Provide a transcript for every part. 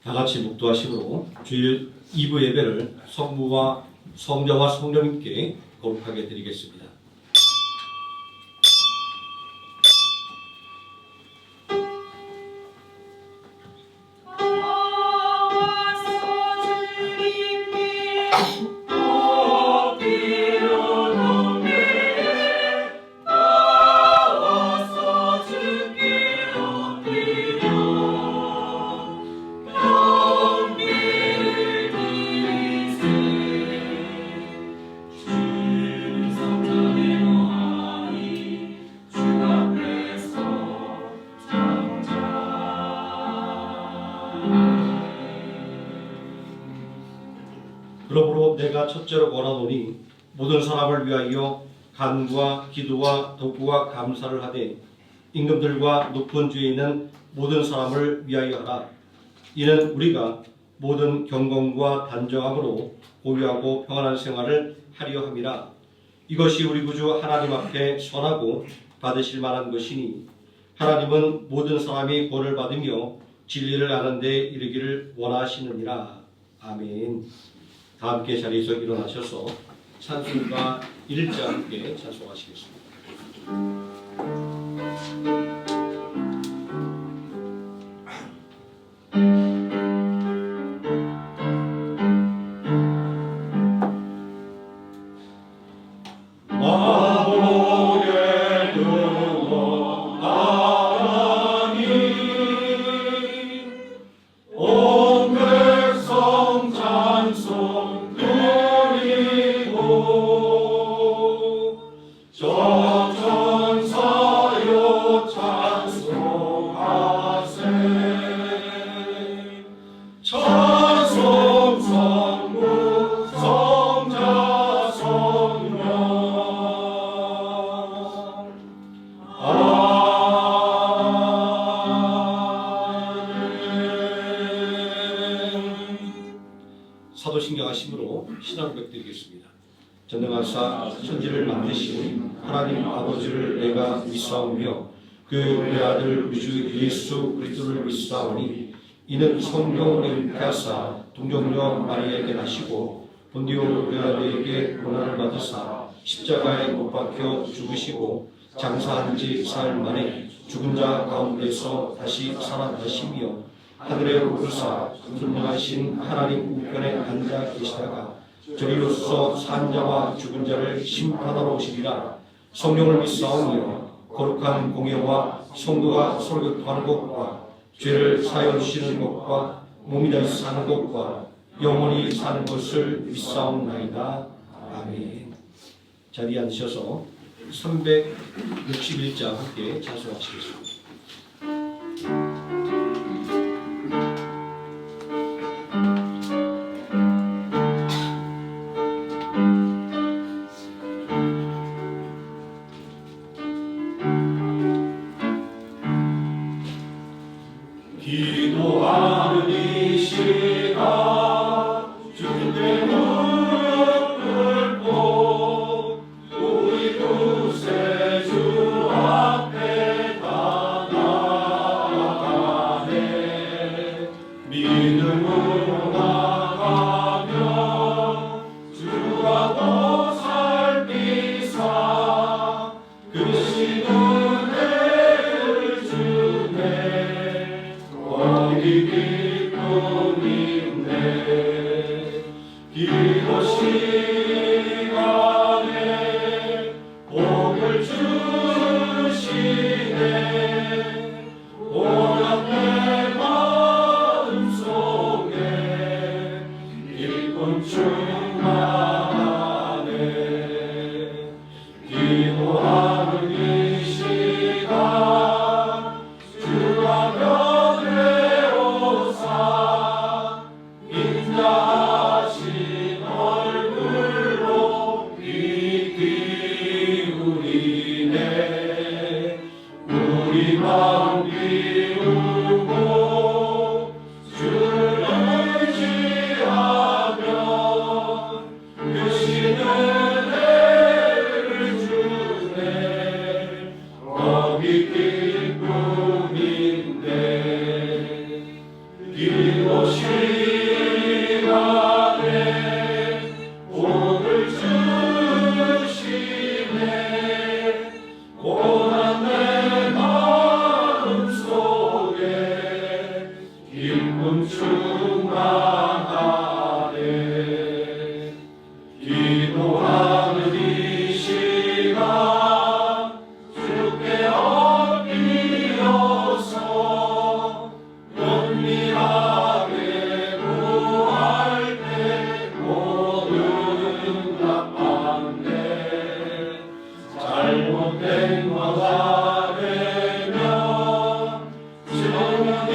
다 같이 묵도하심으로 주일 2부 예배를 성부와 성자와 성령님께 거룩하게 드리겠습니다. 그러므로 내가 첫째로 권하노니 모든 사람을 위하여 간구와 기도와 덕구와 감사를 하되 임금들과 높은 주에 있는 모든 사람을 위하여 하라. 이는 우리가 모든 경건과 단정함으로 고유하고 평안한 생활을 하려 함이라. 이것이 우리 구주 하나님 앞에 선하고 받으실 만한 것이니 하나님은 모든 사람이 구원을 받으며 진리를 아는 데 이르기를 원하시느니라. 아멘. 다 함께 자리에서 일어나셔서 찬송가 1절 함께 찬송하시겠습니다. 사도신경하심으로 신앙 고백드리겠습니다. 전능하사 천지를 만드신 하나님 아버지를 내가 믿사오며 그 외아들 우주 예수 그리스도를 믿사오니 이는 성령을 잉태하사 동정녀 마리아에게 나시고 본디오 빌라도에게 고난을 받으사 십자가에 못 박혀 죽으시고 장사한 지 사흘 만에 죽은 자 가운데서 다시 살아나시며 하늘에 오르사 존귀하신 하나님 우편에 앉아 계시다가 저리로서 산 자와 죽은 자를 심판하러 오시리라. 성령을 믿사오며 거룩한 공예와 성도가 서로 교통하는 것과 죄를 사하여 주시는 것과 몸이 다시 사는 것과 영원히 사는 것을 믿사옵나이다. 아멘. 자리에 앉으셔서 361장 함께 찬송하시겠습니다. 기도하는 이 시간 주님께 무릎 꿇고 우리 구세주 앞에 다 나아가네. 믿음으로 나가며 주가 보살피사 크신 은혜를 주네. 거기 기쁨인데 기도 시간에 복을 주시네. 오늘 내 마음속에 기쁨 충만하네. 기도하는 이 시간 주가 곁에 오사 기도 시간에 복을 주시네 고난 내 마음속에 기쁨 충만하네 기도하는 이 시간 주께 엎드려서 은밀하게 구할 때 모든 응답받네 잘못된 것 아래면 주님이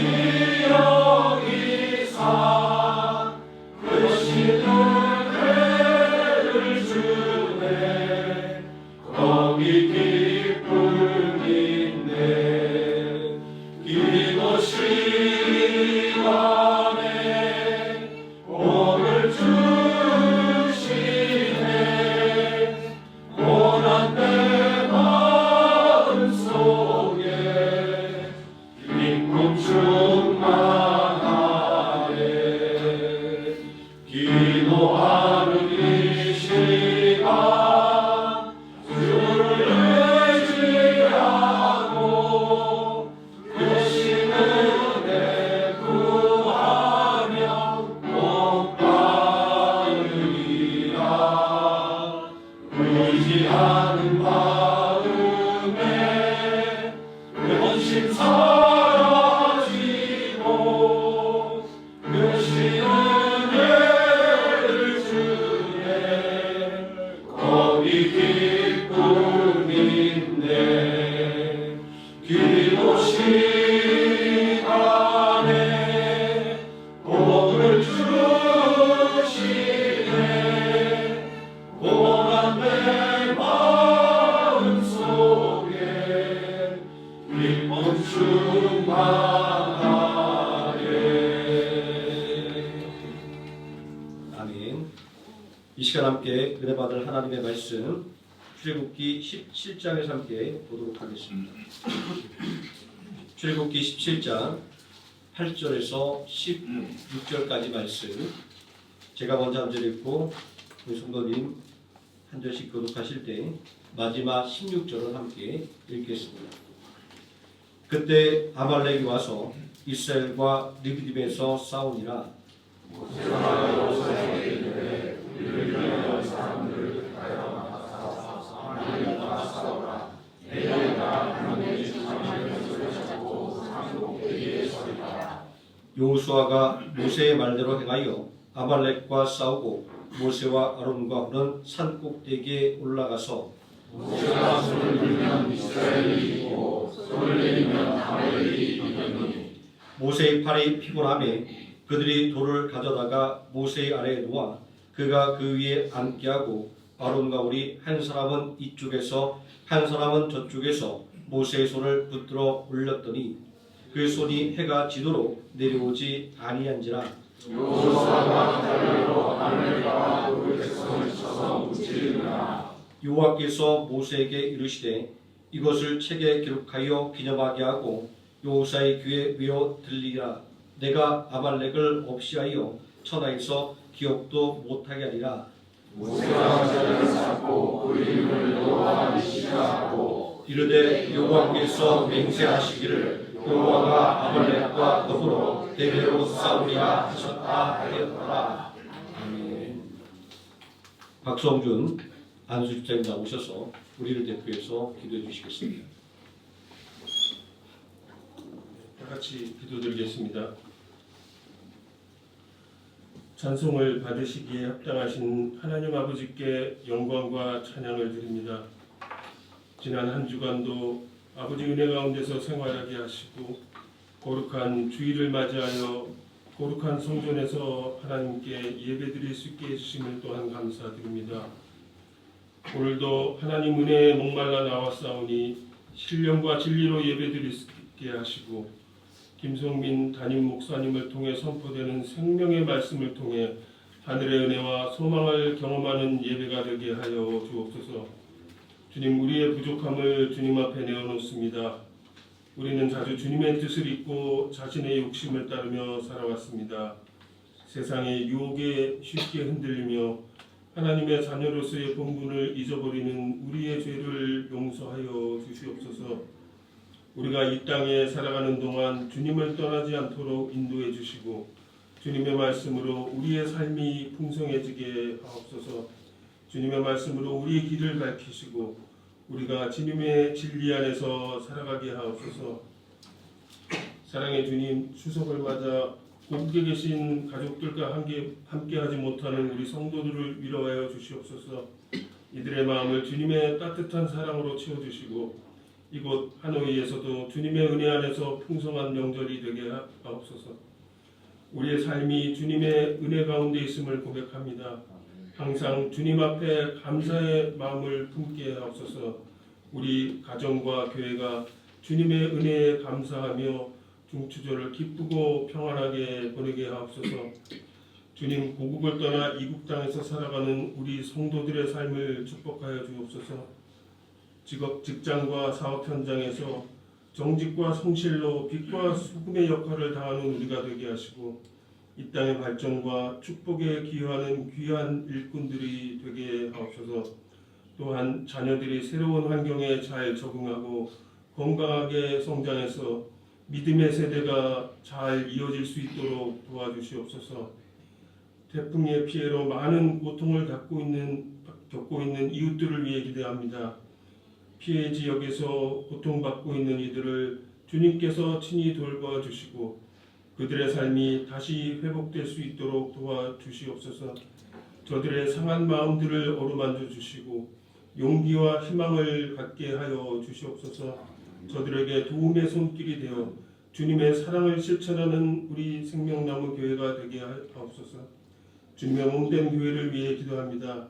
여기사 크시는 죄를 주네 거기 기쁨이 있네 기도 시간에 복을 주시네 고난 내 마음속에 기쁨 충만하네 기도하는 이 시간 주를 의지하고 크신 은혜 구하며 복 받으리라 의지하는 마음에 근심 사라지고 크신 은혜를 주네 거기 기쁨이 있네 기도 시간에 복을 주시네 고난 내 마음속에 기쁨 충만하네 아멘. 이 시간 함께 은혜 받을 하나님의 말씀 출애굽기 17장에서 함께 보도록 하겠습니다. 출애굽기 17장 8절에서 16절까지 말씀 제가 먼저 한 절 읽고 우리 성도님 한 절씩 교독하실 때 마지막 16절을 함께 읽겠습니다. 그때 아말렉이 와서 이스라엘과 르비딤에서 싸우니라. 여호수아가 모세의 말대로 행하여 아말렉과 싸우고 모세와 아론과 홀은 산 꼭대기에 올라가서 모세가 손을 들면 이스라엘이 이기고 손을 내리면 아말렉이 이겼느니 모세의 팔이 피곤함에 그들이 돌을 가져다가 모세의 아래에 놓아 그가 그 위에 앉게 하고 아론과 홀이 한 사람은 이쪽에서 한 사람은 저쪽에서 모세의 손을 붙들어 올렸더니 그 손이 해가 지도록 내려오지 아니한지라. 여호수아가 달려로 아말렉과 그 백성을 쳐서 무찌르니라 여호와께서 모세에게 이르시되 이것을 책에 기록하여 기념하게 하고 여호수아의 귀에 외어 들리라. 내가 아말렉을 없이하여 천하에서 기억도 못하게 하리라. 모세가 자리를 잡고 그 이름을 여호와 니시라 하고 이르되 여호와께서 맹세하시기를 여호와가 아말렉과 더불어 대대로 싸우리라 하셨다 하였더라. 아멘. 박성준 안수집사님 나오셔서 우리를 대표해서 기도해 주시겠습니다. 다 같이 기도드리겠습니다. 찬송을 받으시기에 합당하신 하나님 아버지께 영광과 찬양을 드립니다. 지난 한 주간도 아버지 은혜 가운데서 생활하게 하시고 거룩한 주일을 맞이하여 거룩한 성전에서 하나님께 예배드릴 수 있게 해주심을 또한 감사드립니다. 오늘도 하나님 은혜에 목말라 나왔사오니 신령과 진리로 예배드릴 수 있게 하시고 김성민 담임 목사님을 통해 선포되는 생명의 말씀을 통해 하늘의 은혜와 소망을 경험하는 예배가 되게 하여 주옵소서. 주님, 우리의 부족함을 주님 앞에 내어놓습니다. 우리는 자주 주님의 뜻을 잊고 자신의 욕심을 따르며 살아왔습니다. 세상의 유혹에 쉽게 흔들리며 하나님의 자녀로서의 본분을 잊어버리는 우리의 죄를 용서하여 주시옵소서. 우리가 이 땅에 살아가는 동안 주님을 떠나지 않도록 인도해 주시고 주님의 말씀으로 우리의 삶이 풍성해지게 하옵소서. 주님의 말씀으로 우리의 길을 밝히시고 우리가 주님의 진리 안에서 살아가게 하옵소서. 사랑의 주님, 추석을 맞아 고국에 계신 가족들과 함께하지 못하는 우리 성도들을 위로하여 주시옵소서. 이들의 마음을 주님의 따뜻한 사랑으로 채워주시고 이곳 하노이에서도 주님의 은혜 안에서 풍성한 명절이 되게 하옵소서. 우리의 삶이 주님의 은혜 가운데 있음을 고백합니다. 항상 주님 앞에 감사의 마음을 품게 하옵소서. 우리 가정과 교회가 주님의 은혜에 감사하며 중추절을 기쁘고 평안하게 보내게 하옵소서. 주님, 고국을 떠나 이국 땅에서 살아가는 우리 성도들의 삶을 축복하여 주옵소서. 직장과 사업 현장에서 정직과 성실로 빛과 소금의 역할을 다하는 우리가 되게 하시고 이 땅의 발전과 축복에 기여하는 귀한 일꾼들이 되게 하옵소서. 또한 자녀들이 새로운 환경에 잘 적응하고 건강하게 성장해서 믿음의 세대가 잘 이어질 수 있도록 도와주시옵소서. 태풍의 피해로 많은 고통을 겪고 있는 이웃들을 위해 기도합니다. 피해 지역에서 고통받고 있는 이들을 주님께서 친히 돌봐주시고 그들의 삶이 다시 회복될 수 있도록 도와주시옵소서. 저들의 상한 마음들을 어루만져 주시고 용기와 희망을 갖게 하여 주시옵소서. 저들에게 도움의 손길이 되어 주님의 사랑을 실천하는 우리 생명나무 교회가 되게 하옵소서. 주님의 몸된 교회를 위해 기도합니다.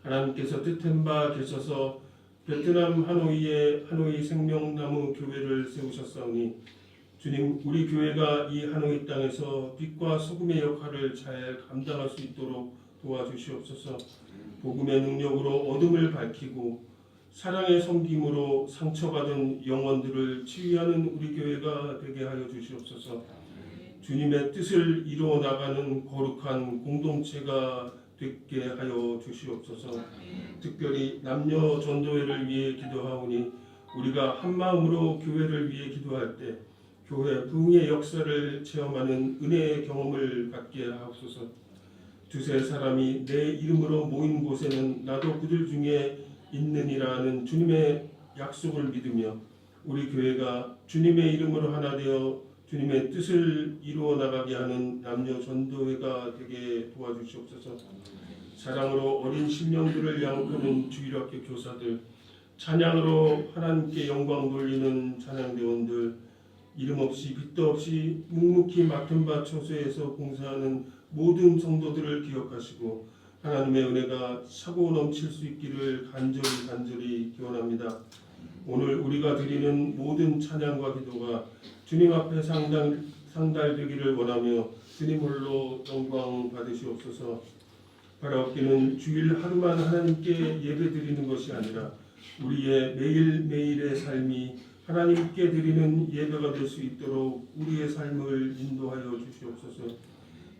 하나님께서 뜻한 바 계셔서 베트남 하노이에 하노이 생명나무 교회를 세우셨사오니 주님, 우리 교회가 이 하노이 땅에서 빛과 소금의 역할을 잘 감당할 수 있도록 도와주시옵소서. 복음의 능력으로 어둠을 밝히고 사랑의 섬김으로 상처받은 영혼들을 치유하는 우리 교회가 되게 하여 주시옵소서. 주님의 뜻을 이루어 나가는 거룩한 공동체가 되게 하여 주시옵소서. 특별히 남녀 전도회를 위해 기도하오니 우리가 한 마음으로 교회를 위해 기도할 때 교회 부흥의 역사를 체험하는 은혜의 경험을 갖게 하옵소서. 두세 사람이 내 이름으로 모인 곳에는 나도 그들 중에 있느니라는 주님의 약속을 믿으며 우리 교회가 주님의 이름으로 하나 되어 주님의 뜻을 이루어 나가게 하는 남녀 전도회가 되게 도와주시옵소서. 사랑으로 어린 심령들을 양육하는 주일학교 교사들, 찬양으로 하나님께 영광 돌리는 찬양대원들, 이름 없이 빛도 없이 묵묵히 맡은 바 처소에서 봉사하는 모든 성도들을 기억하시고 하나님의 은혜가 차고 넘칠 수 있기를 간절히 기원합니다. 오늘 우리가 드리는 모든 찬양과 기도가 주님 앞에 상달되기를 원하며 주님 홀로 영광 받으시옵소서. 바라옵기는 주일 하루만 하나님께 예배드리는 것이 아니라 우리의 매일매일의 삶이 하나님께 드리는 예배가 될 수 있도록 우리의 삶을 인도하여 주시옵소서.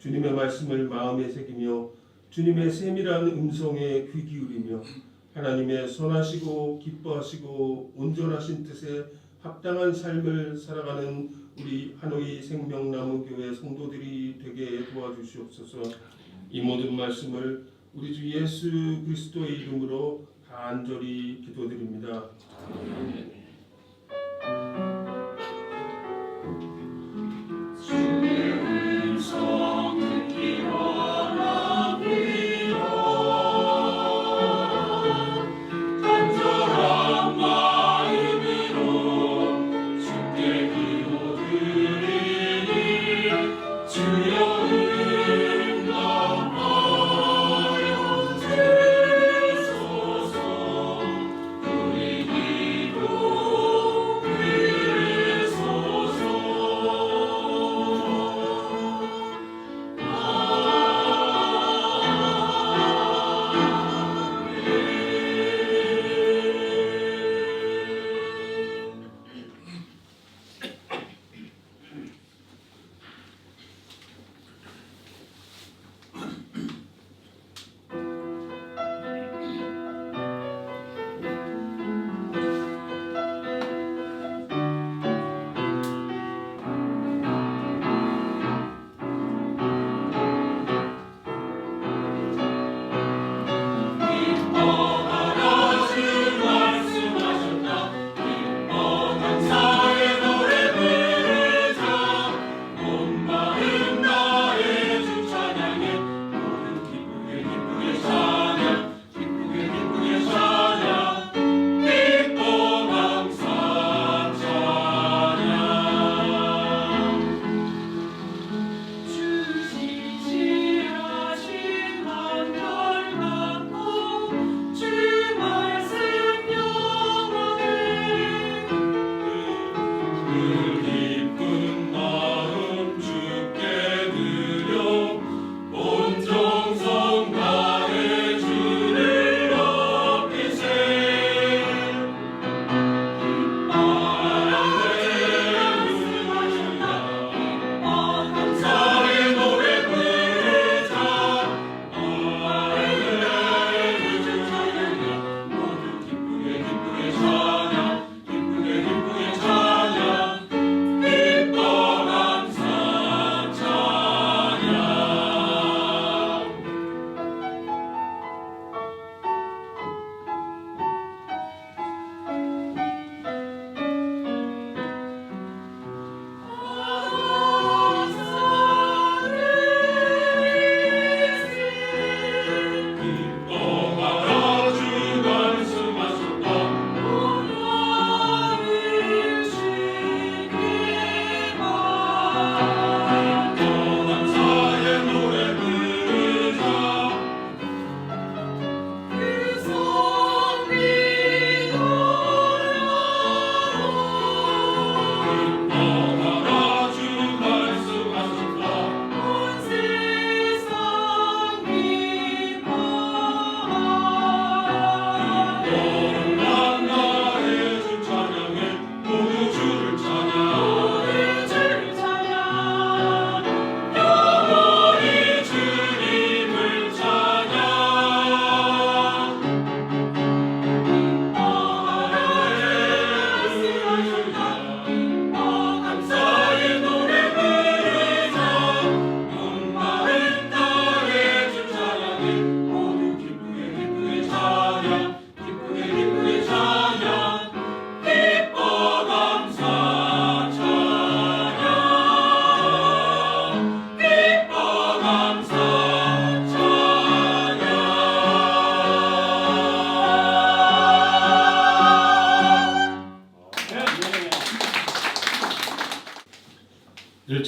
주님의 말씀을 마음에 새기며 주님의 세밀한 음성에 귀 기울이며 하나님의 선하시고 기뻐하시고 온전하신 뜻에 합당한 삶을 살아가는 우리 하노이 생명나무 교회 성도들이 되게 도와주시옵소서. 이 모든 말씀을 우리 주 예수 그리스도의 이름으로 간절히 기도드립니다. 아멘.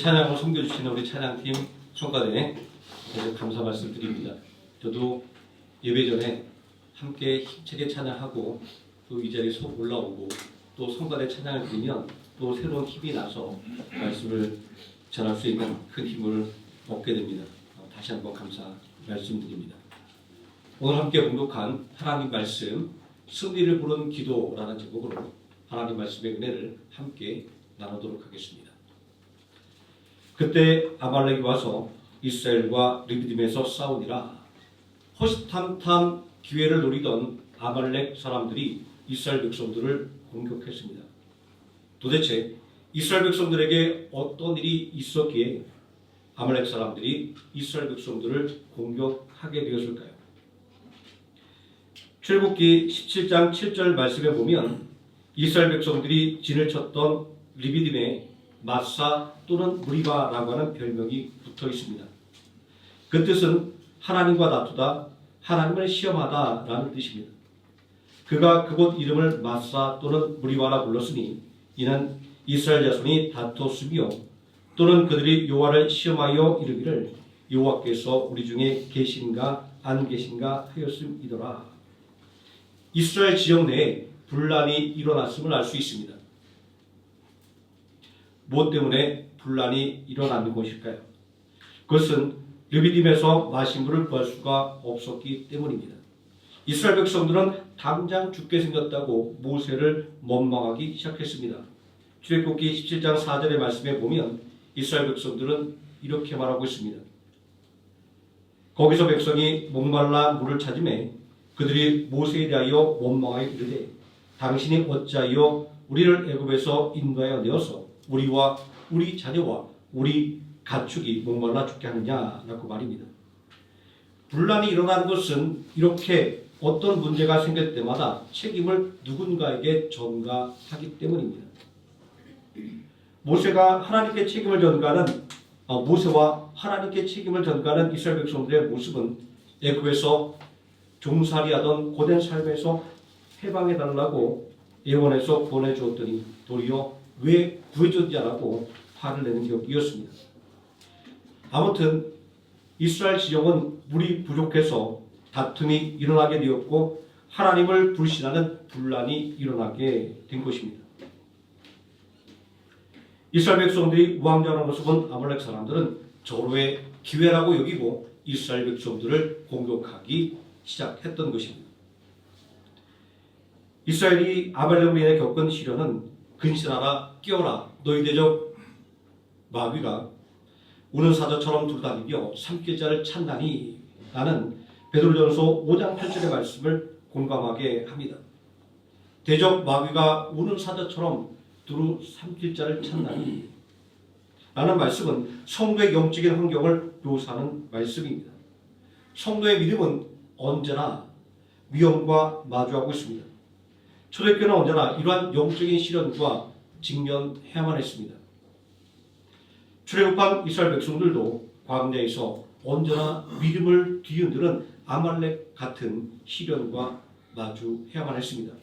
찬양을 섬겨주시는 우리 찬양팀 성가대 계속 감사 말씀드립니다. 저도 예배 전에 함께 힘차게 찬양하고 또 이 자리에 속 올라오고 또 성가대 찬양을 드리면 또 새로운 힘이 나서 말씀을 전할 수 있는 큰 힘을 얻게 됩니다. 다시 한번 감사 말씀드립니다. 오늘 함께 공독한 하나님 말씀 승리를 부른 기도라는 제목으로 하나님 말씀의 은혜를 함께 나누도록 하겠습니다. 그때 아말렉이 와서 이스라엘과 르비딤에서 싸우니라. 호시탐탐 기회를 노리던 아말렉 사람들이 이스라엘 백성들을 공격했습니다. 도대체 이스라엘 백성들에게 어떤 일이 있었기에 아말렉 사람들이 이스라엘 백성들을 공격하게 되었을까요? 출애굽기 17장 7절 말씀에 보면 이스라엘 백성들이 진을 쳤던 르비딤에 마사 또는 무리바라고 하는 별명이 붙어 있습니다. 그 뜻은 하나님과 다투다, 하나님을 시험하다라는 뜻입니다. 그가 그곳 이름을 마사 또는 무리바라 불렀으니 이는 이스라엘 자손이 다퉜으며 또는 그들이 여호와를 시험하여 이르기를 여호와께서 우리 중에 계신가 안 계신가 하였음이더라. 이스라엘 지역 내에 분란이 일어났음을 알 수 있습니다. 무엇 때문에 분란이 일어나는 것일까요? 그것은 르비딤에서 마신 물을 구할 수가 없었기 때문입니다. 이스라엘 백성들은 당장 죽게 생겼다고 모세를 원망하기 시작했습니다. 출애굽기 17장 4절의 말씀에 보면 이스라엘 백성들은 이렇게 말하고 있습니다. 거기서 백성이 목말라 물을 찾음에 그들이 모세에 대하여 원망하여 이르되 당신이 어찌하여 우리를 애굽에서 인도하여 내어서 우리와 우리 자녀와 우리 가축이 목말라 죽게 하느냐라고 말입니다. 분란이 일어난 것은 이렇게 어떤 문제가 생길 때마다 책임을 누군가에게 전가하기 때문입니다. 모세와 하나님께 책임을 전가하는 이스라엘 백성들의 모습은 애굽에서 종살이하던 고된 삶에서 해방해달라고 예언해서 구원해 주었더니 도리어 왜 구해줬지 않고 화를 내는 격이었습니다. 아무튼 이스라엘 지역은 물이 부족해서 다툼이 일어나게 되었고 하나님을 불신하는 분란이 일어나게 된 것입니다. 이스라엘 백성들이 우왕좌왕한 모습은 아말렉 사람들은 절호의 기회라고 여기고 이스라엘 백성들을 공격하기 시작했던 것입니다. 이스라엘이 아말렉으로 인해 겪은 시련은 근신하라 깨어라 너희 대적 마귀가 우는 사자처럼 두루다니며 삼킬 자를 찾나니 라는 베드로전서 5장 8절의 말씀을 공감하게 합니다. 대적 마귀가 우는 사자처럼 두루 삼킬 자를 찾나니 라는 말씀은 성도의 영적인 환경을 묘사하는 말씀입니다. 성도의 믿음은 언제나 위험과 마주하고 있습니다. 초대교회는 언제나 이러한 영적인 시련과 직면해야만 했습니다. 출애굽한 이스라엘 백성들도 광야에서 언제나 믿음을 뒤흔드는 아말렉 같은 시련과 마주해야만 했습니다.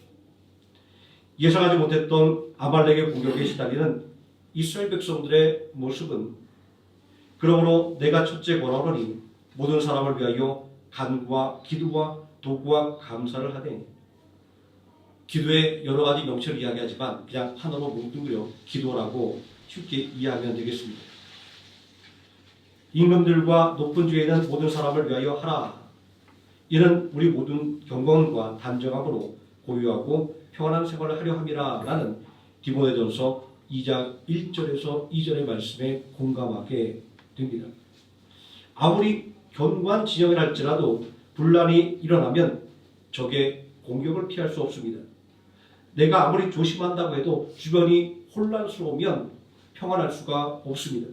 예상하지 못했던 아말렉의 공격에 시달리는 이스라엘 백성들의 모습은 그러므로 내가 첫째 권하노니 모든 사람을 위하여 간구와 기도와 도구와 감사를 하되 기도의 여러 가지 명칭을 이야기하지만 그냥 하나로 뭉뚱그려 기도라고 쉽게 이해하면 되겠습니다. 임금들과 높은 주에 있는 모든 사람을 위하여 하라. 이는 우리 모든 경건과 단정함으로 고유하고 평안한 생활을 하려 함이라 라는 디모데전서 2장 1절에서 2절의 말씀에 공감하게 됩니다. 아무리 견고한 진영이라 할지라도 분란이 일어나면 적의 공격을 피할 수 없습니다. 내가 아무리 조심한다고 해도 주변이 혼란스러우면 평안할 수가 없습니다.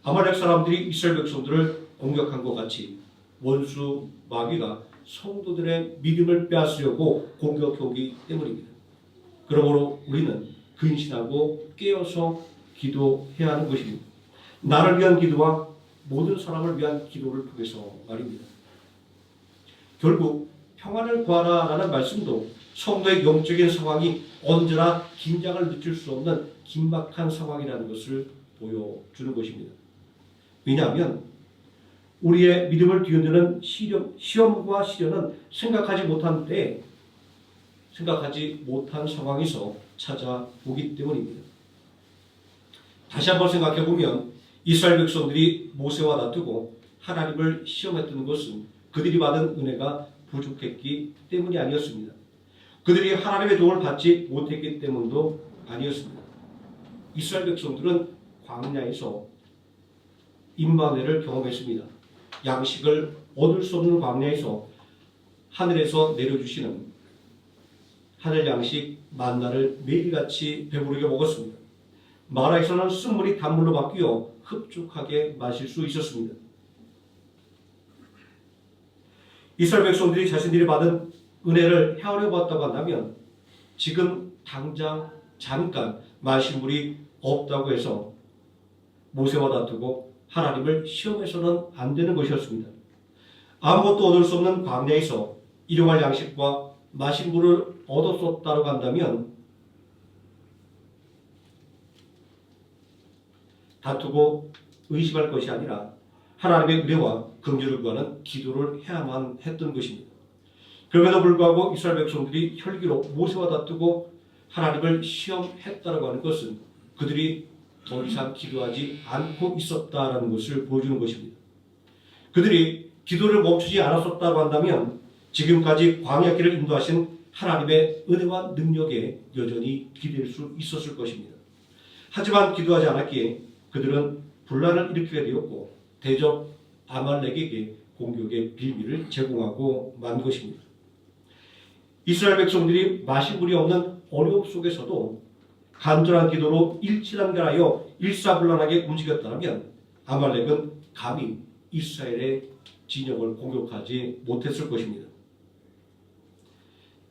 아말렉 사람들이 이스라엘 백성들을 공격한 것 같이 원수 마귀가 성도들의 믿음을 빼앗으려고 공격해오기 때문입니다. 그러므로 우리는 근신하고 깨어서 기도해야 하는 것입니다. 나를 위한 기도와 모든 사람을 위한 기도를 통해서 말입니다. 결국 평안을 구하라라는 말씀도 성도의 영적인 상황이 언제나 긴장을 늦출 수 없는 긴박한 상황이라는 것을 보여주는 것입니다. 왜냐하면 우리의 믿음을 뒤흔드는 시험과 시련은 생각하지 못한 때에 생각하지 못한 상황에서 찾아오기 때문입니다. 다시 한번 생각해 보면 이스라엘 백성들이 모세와 다투고 하나님을 시험했던 것은 그들이 받은 은혜가 부족했기 때문이 아니었습니다. 그들이 하나님의 도움을 받지 못했기 때문도 아니었습니다. 이스라엘 백성들은 광야에서 임마누엘을 경험했습니다. 양식을 얻을 수 없는 광야에서 하늘에서 내려주시는 하늘 양식 만나를 매일같이 배부르게 먹었습니다. 마라에서는 쓴물이 단물로 바뀌어 흡족하게 마실 수 있었습니다. 이스라엘 백성들이 자신들이 받은 은혜를 헤아려 봤다고 한다면 지금 당장 잠깐 마실 물이 없다고 해서 모세와 다투고 하나님을 시험해서는 안 되는 것이었습니다. 아무것도 얻을 수 없는 광야에서 일용할 양식과 마실 물을 얻었었다고 한다면 다투고 의심할 것이 아니라 하나님의 은혜와 긍휼을 구하는 기도를 해야만 했던 것입니다. 그럼에도 불구하고 이스라엘 백성들이 혈기로 모세와 다투고 하나님을 시험했다고 하는 것은 그들이 더 이상 기도하지 않고 있었다는 것을 보여주는 것입니다. 그들이 기도를 멈추지 않았었다고 한다면 지금까지 광야길을 인도하신 하나님의 은혜와 능력에 여전히 기댈 수 있었을 것입니다. 하지만 기도하지 않았기에 그들은 분란을 일으키게 되었고 대적 아말렉에게 공격의 빌미를 제공하고 만 것입니다. 이스라엘 백성들이 마실 물이 없는 어려움 속에서도 간절한 기도로 일치단결하여 일사불란하게 움직였다면 아말렉은 감히 이스라엘의 진영을 공격하지 못했을 것입니다.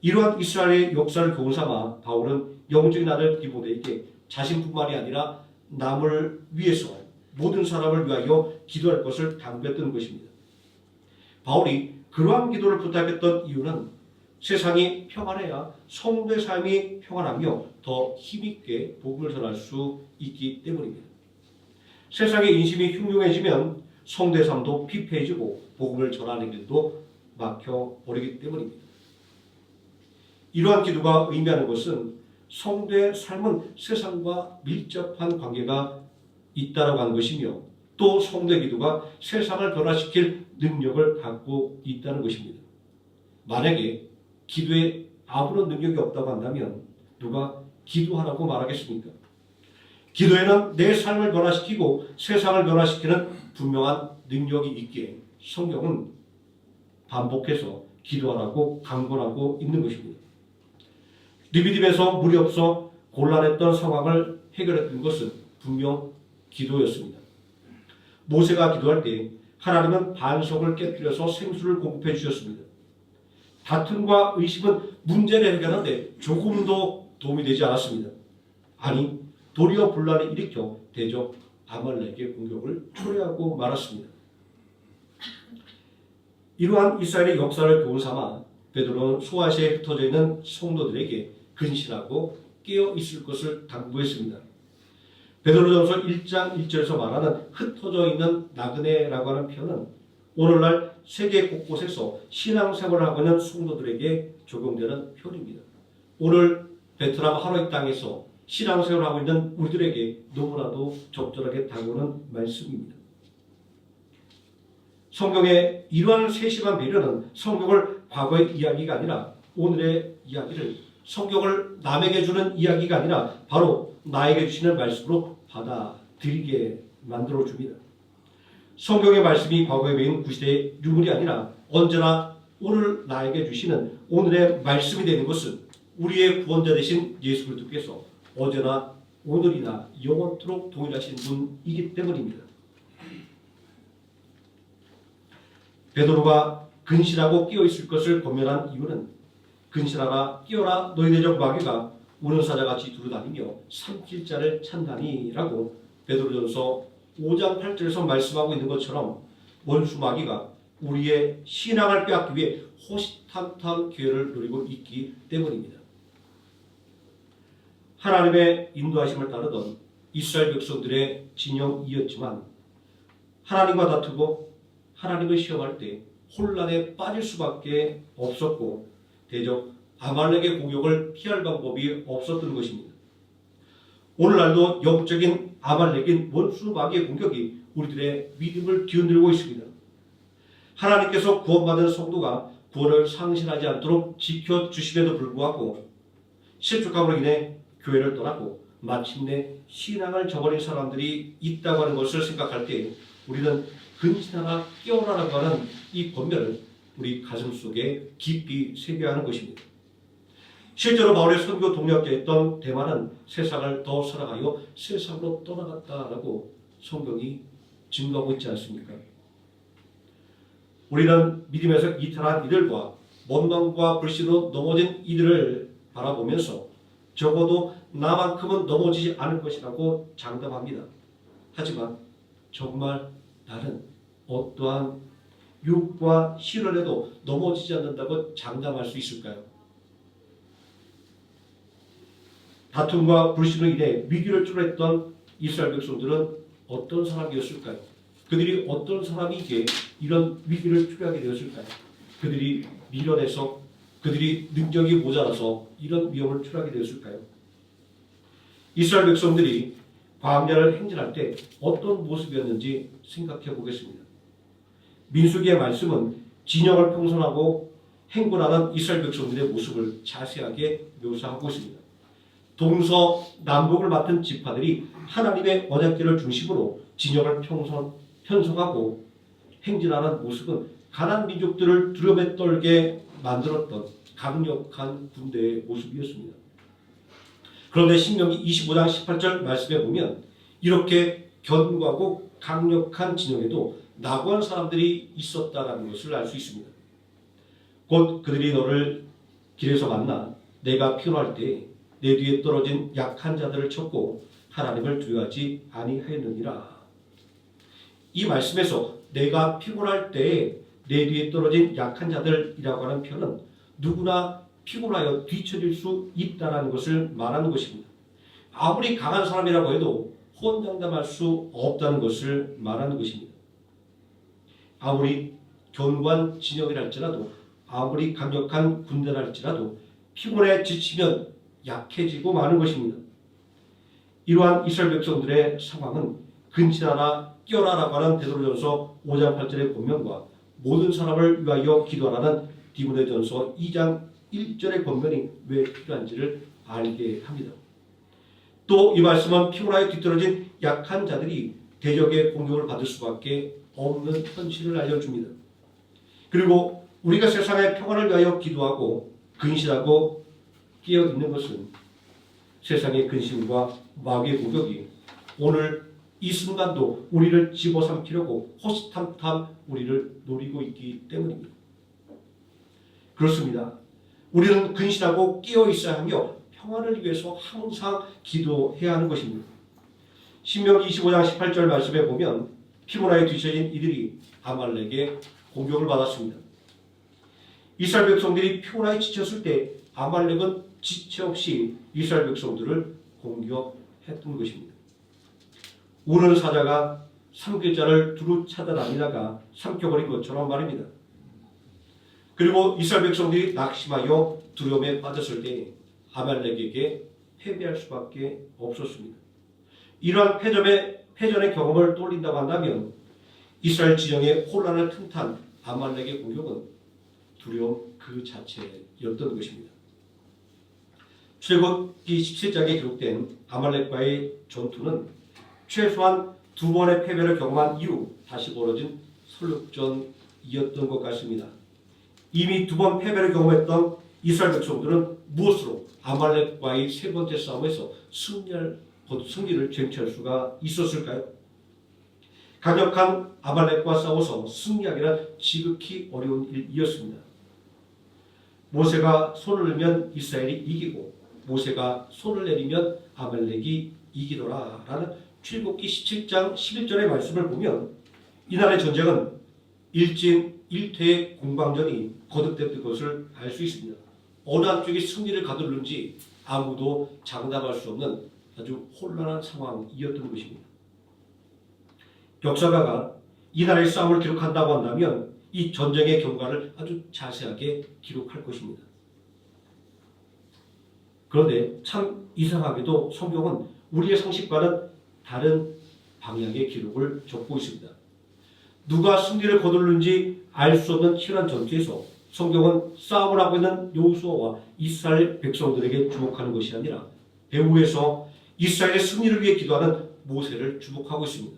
이러한 이스라엘의 역사를 교훈 삼아 바울은 영적인 아들 디모데에게 자신뿐만이 아니라 남을 위해서 모든 사람을 위하여 기도할 것을 당부했던 것입니다. 바울이 그러한 기도를 부탁했던 이유는 세상이 평안해야 성도의 삶이 평안하며 더 힘있게 복음을 전할 수 있기 때문입니다. 세상의 인심이 흉흉해지면 성도의 삶도 피폐해지고 복음을 전하는 길도 막혀버리기 때문입니다. 이러한 기도가 의미하는 것은 성도의 삶은 세상과 밀접한 관계가 있다라고 하는 것이며 또 성도의 기도가 세상을 변화시킬 능력을 갖고 있다는 것입니다. 만약에 기도에 아무런 능력이 없다고 한다면 누가 기도하라고 말하겠습니까? 기도에는 내 삶을 변화시키고 세상을 변화시키는 분명한 능력이 있기에 성경은 반복해서 기도하라고 강권하고 있는 것입니다. 리비딤에서 물이 없어 곤란했던 상황을 해결했던 것은 분명 기도였습니다. 모세가 기도할 때 하나님은 반석을 깨뜨려서 생수를 공급해 주셨습니다. 다툼과 의심은 문제를 해결하는데 조금도 도움이 되지 않았습니다. 아니, 도리어 분란을 일으켜 대적 아말렉의 공격을 초래하고 말았습니다. 이러한 이스라엘의 역사를 교훈 삼아 베드로는 소아시아에 흩어져 있는 성도들에게 근신하고 깨어 있을 것을 당부했습니다. 베드로전서 1장 1절에서 말하는 흩어져 있는 나그네라고 하는 표현은 오늘날 세계 곳곳에서 신앙생활을 하고 있는 성도들에게 적용되는 표현입니다. 오늘 베트남 하노이 땅에서 신앙생활을 하고 있는 우리들에게 너무나도 적절하게 다가오는 말씀입니다. 성경의 이러한 세심한 배려는 성경을 과거의 이야기가 아니라 오늘의 이야기를, 성경을 남에게 주는 이야기가 아니라 바로 나에게 주시는 말씀으로 받아들이게 만들어줍니다. 성경의 말씀이 과거에 배운 구시대의 유물이 아니라 언제나 오늘 나에게 주시는 오늘의 말씀이 되는 것은 우리의 구원자 되신 예수 그리스도께서 언제나 오늘이나 영원토록 동일하신 분이기 때문입니다. 베드로가 근신하고 깨어있을 것을 권면한 이유는 근신하라 깨어라 너희 대적 마귀가 우는 사자같이 두루다니며 삼킬 자를 찾나니라고 베드로전서 5장 8절에서 말씀하고 있는 것처럼 원수 마귀가 우리의 신앙을 빼앗기 위해 호시탐탐 기회를 누리고 있기 때문입니다. 하나님의 인도하심을 따르던 이스라엘 백성들의 진영이었지만 하나님과 다투고 하나님을 시험할 때 혼란에 빠질 수밖에 없었고 대적 아말렉의 공격을 피할 방법이 없었던 것입니다. 오늘날도 영적인 아말렉인 원수 마귀의 공격이 우리들의 믿음을 뒤흔들고 있습니다. 하나님께서 구원받은 성도가 구원을 상실하지 않도록 지켜주심에도 불구하고 실족함으로 인해 교회를 떠나고 마침내 신앙을 저버린 사람들이 있다고 하는 것을 생각할 때 우리는 근신하라 깨어나라고 하는 이 권면을 우리 가슴 속에 깊이 새겨야 하는 것입니다. 실제로 바울의 선교 동역자였던 데마는 세상을 더 사랑하여 세상으로 떠나갔다라고 성경이 증거하고 있지 않습니까? 우리는 믿음에서 이탈한 이들과 원망과 불신으로 넘어진 이들을 바라보면서 적어도 나만큼은 넘어지지 않을 것이라고 장담합니다. 하지만 정말 나는 어떠한 유혹과 시련에도 넘어지지 않는다고 장담할 수 있을까요? 다툼과 불신으로 인해 위기를 초래했던 이스라엘 백성들은 어떤 사람이었을까요? 그들이 어떤 사람이기에 이런 위기를 초래하게 되었을까요? 그들이 미련해서 그들이 능력이 모자라서 이런 위험을 초래하게 되었을까요? 이스라엘 백성들이 광야를 행진할 때 어떤 모습이었는지 생각해 보겠습니다. 민수기의 말씀은 진영을 평선하고 행군하는 이스라엘 백성들의 모습을 자세하게 묘사하고 있습니다. 동서남북을 맡은 지파들이 하나님의 언약궤를 중심으로 진영을 편성하고 행진하는 모습은 가나안 민족들을 두려움에 떨게 만들었던 강력한 군대의 모습이었습니다. 그런데 신명기 25장 18절 말씀에 보면 이렇게 견고하고 강력한 진영에도 낙오한 사람들이 있었다는 것을 알 수 있습니다. 곧 그들이 너를 길에서 만나 내가 필요할 때 내 뒤에 떨어진 약한 자들을 쳤고 하나님을 두려워하지 아니하였느니라. 이 말씀에서 내가 피곤할 때 내 뒤에 떨어진 약한 자들이라고 하는 표현은 누구나 피곤하여 뒤처질 수 있다는 것을 말하는 것입니다. 아무리 강한 사람이라고 해도 혼장담할 수 없다는 것을 말하는 것입니다. 아무리 견고한 진영이라 할지라도 아무리 강력한 군대라 할지라도 피곤에 지치면 약해지고 마는 것입니다. 이러한 이스라엘 백성들의 상황은 근신하라 깨어나라고 하는 베드로전서 5장 8절의 권면과 모든 사람을 위하여 기도하라는 디모데전서 2장 1절의 권면이 왜 필요한지를 알게 합니다. 또 이 말씀은 피곤하여 뒤떨어진 약한 자들이 대적의 공격을 받을 수밖에 없는 현실을 알려줍니다. 그리고 우리가 세상의 평안을 위하여 기도하고 근신하고 깨어있는 것은 세상의 근심과 마귀의 공격이 오늘 이 순간도 우리를 집어삼키려고 호시탐탐 우리를 노리고 있기 때문입니다. 그렇습니다. 우리는 근신하고 깨어 있어야 하며 평안을 위해서 항상 기도해야 하는 것입니다. 신명기 25장 18절 말씀에 보면 피곤하여 뒤처진 이들이 아말렉의 공격을 받았습니다. 이스라엘 백성들이 피곤하여 지쳤을 때 아말렉은 지체 없이 이스라엘 백성들을 공격했던 것입니다. 우는 사자가 삼킬 자를 두루 찾아다니다가 삼켜버린 것처럼 말입니다. 그리고 이스라엘 백성들이 낙심하여 두려움에 빠졌을 때 아말렉에게 패배할 수밖에 없었습니다. 이러한 패전의 경험을 떠올린다고 한다면 이스라엘 진영의 혼란을 틈탄 아말렉의 공격은 두려움 그 자체였던 것입니다. 출애굽기 17장에 기록된 아말렉과의 전투는 최소한 2번의 패배를 경험한 이후 다시 벌어진 설륙전이었던 것 같습니다. 이미 2번 패배를 경험했던 이스라엘 백성들은 무엇으로 아말렉과의 세 번째 싸움에서 승리를 쟁취할 수가 있었을까요? 강력한 아말렉과 싸워서 승리하기는 지극히 어려운 일이었습니다. 모세가 손을 들면 이스라엘이 이기고 모세가 손을 내리면 아말렉이 이기더라 라는 출애굽기 17장 11절의 말씀을 보면 이날의 전쟁은 일진 일퇴의 공방전이 거듭됐던 것을 알 수 있습니다. 어느 한쪽이 승리를 가두는지 아무도 장담할 수 없는 아주 혼란한 상황이었던 것입니다. 역사가가 이날의 싸움을 기록한다고 한다면 이 전쟁의 경과를 아주 자세하게 기록할 것입니다. 그런데 참 이상하게도 성경은 우리의 상식과는 다른 방향의 기록을 적고 있습니다. 누가 승리를 거두는지 알 수 없는 치열한 전투에서 성경은 싸움을 하고 있는 여호수아와 이스라엘 백성들에게 주목하는 것이 아니라 배후에서 이스라엘의 승리를 위해 기도하는 모세를 주목하고 있습니다.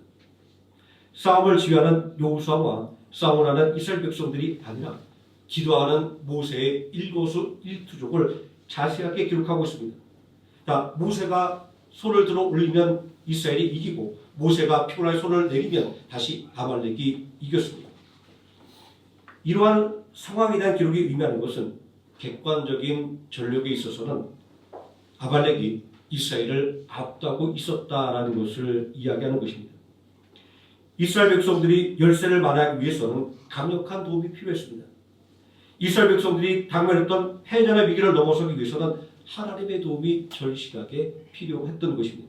싸움을 지휘하는 여호수아와 싸움을 하는 이스라엘 백성들이 아니라 기도하는 모세의 일거수일투족을 자세하게 기록하고 있습니다. 자, 모세가 손을 들어 올리면 이스라엘이 이기고 모세가 피곤하게 손을 내리면 다시 아말렉이 이겼습니다. 이러한 상황에 대한 기록이 의미하는 것은 객관적인 전력에 있어서는 아말렉이 이스라엘을 압도하고 있었다라는 것을 이야기하는 것입니다. 이스라엘 백성들이 열세를 만회하기 위해서는 강력한 도움이 필요했습니다. 이스라엘 백성들이 당면했던 패전의 위기를 넘어서기 위해서는 하나님의 도움이 절실하게 필요했던 것입니다.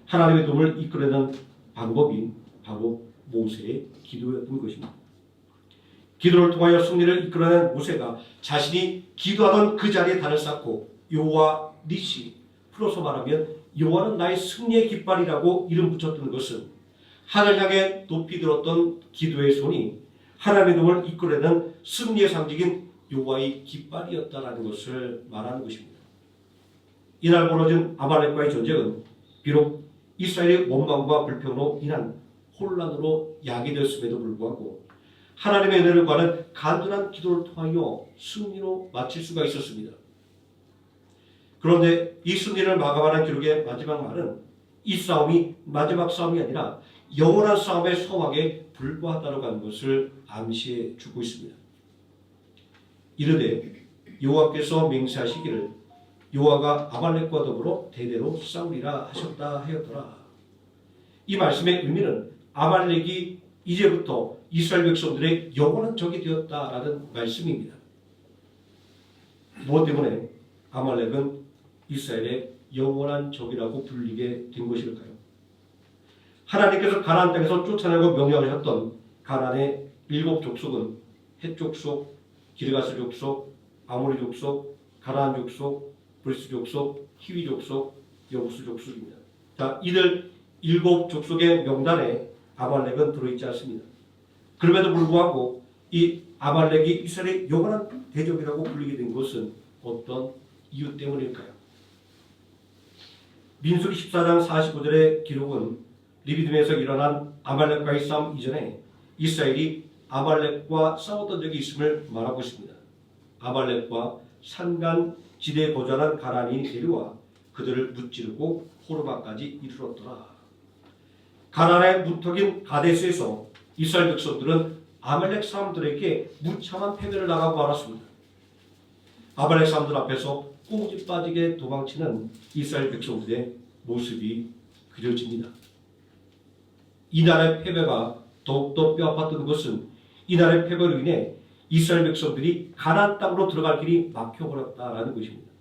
하나님의 도움을 이끌어내는 방법이 바로 모세의 기도였던 것입니다. 기도를 통하여 승리를 이끌어낸 모세가 자신이 기도하던 그 자리에 단을 쌓고 여호와 니시, 풀어서 말하면 여호와는 나의 승리의 깃발이라고 이름 붙였던 것은 하늘 향해 높이 들었던 기도의 손이 하나님의 도움을 이끌어내는 승리의 상징인 여호와의 깃발이었다라는 것을 말하는 것입니다. 이날 벌어진 아말렉과의 전쟁은 비록 이스라엘의 원망과 불평으로 인한 혼란으로 야기되었음에도 불구하고 하나님의 은혜를 구하는 간절한 기도를 통하여 승리로 마칠 수가 있었습니다. 그런데 이 승리를 마감하는 기록의 마지막 말은 이 싸움이 마지막 싸움이 아니라 영원한 싸움의 서막에 불과하다고 하는 것을 암시해 주고 있습니다. 이르되 여호와께서 맹세하시기를 여호와가 아말렉과 더불어 대대로 싸우리라 하셨다 하였더라. 이 말씀의 의미는 아말렉이 이제부터 이스라엘 백성들의 영원한 적이 되었다라는 말씀입니다. 무엇 때문에 아말렉은 이스라엘의 영원한 적이라고 불리게 된 것일까요? 하나님께서 가나안 땅에서 쫓아내고 명령하셨던 가나안의 7 족속은 헷 족속, 기르가스 족속, 아모리 족속, 가나안 족속, 브리스 족속, 히위 족속, 여부스 족속입니다. 자, 이들 7 족속의 명단에 아말렉은 들어있지 않습니다. 그럼에도 불구하고 이 아말렉이 이스라엘의 영원한 대적이라고 불리게 된 것은 어떤 이유 때문일까요? 민수기 14장 45절의 기록은 리비딤에서 일어난 아말렉과의 싸움 이전에 이스라엘이 아말렉과 싸웠던 적이 있음을 말하고 있습니다. 아말렉과 산간 지대에 거주하는 가나안이 내려와 그들을 무찌르고 호르마까지 이르렀더라. 가나안의 문턱인 가데스에서 이스라엘 백성들은 아말렉 사람들에게 무참한 패배를 당하고 말았습니다. 아말렉 사람들 앞에서 꼬무지 빠지게 도망치는 이스라엘 백성들의 모습이 그려집니다. 이날의 패배가 더욱더 뼈아팠던 것은 이날의 패배로 인해 이스라엘 백성들이 가나안 땅으로 들어갈 길이 막혀버렸다라는 것입니다.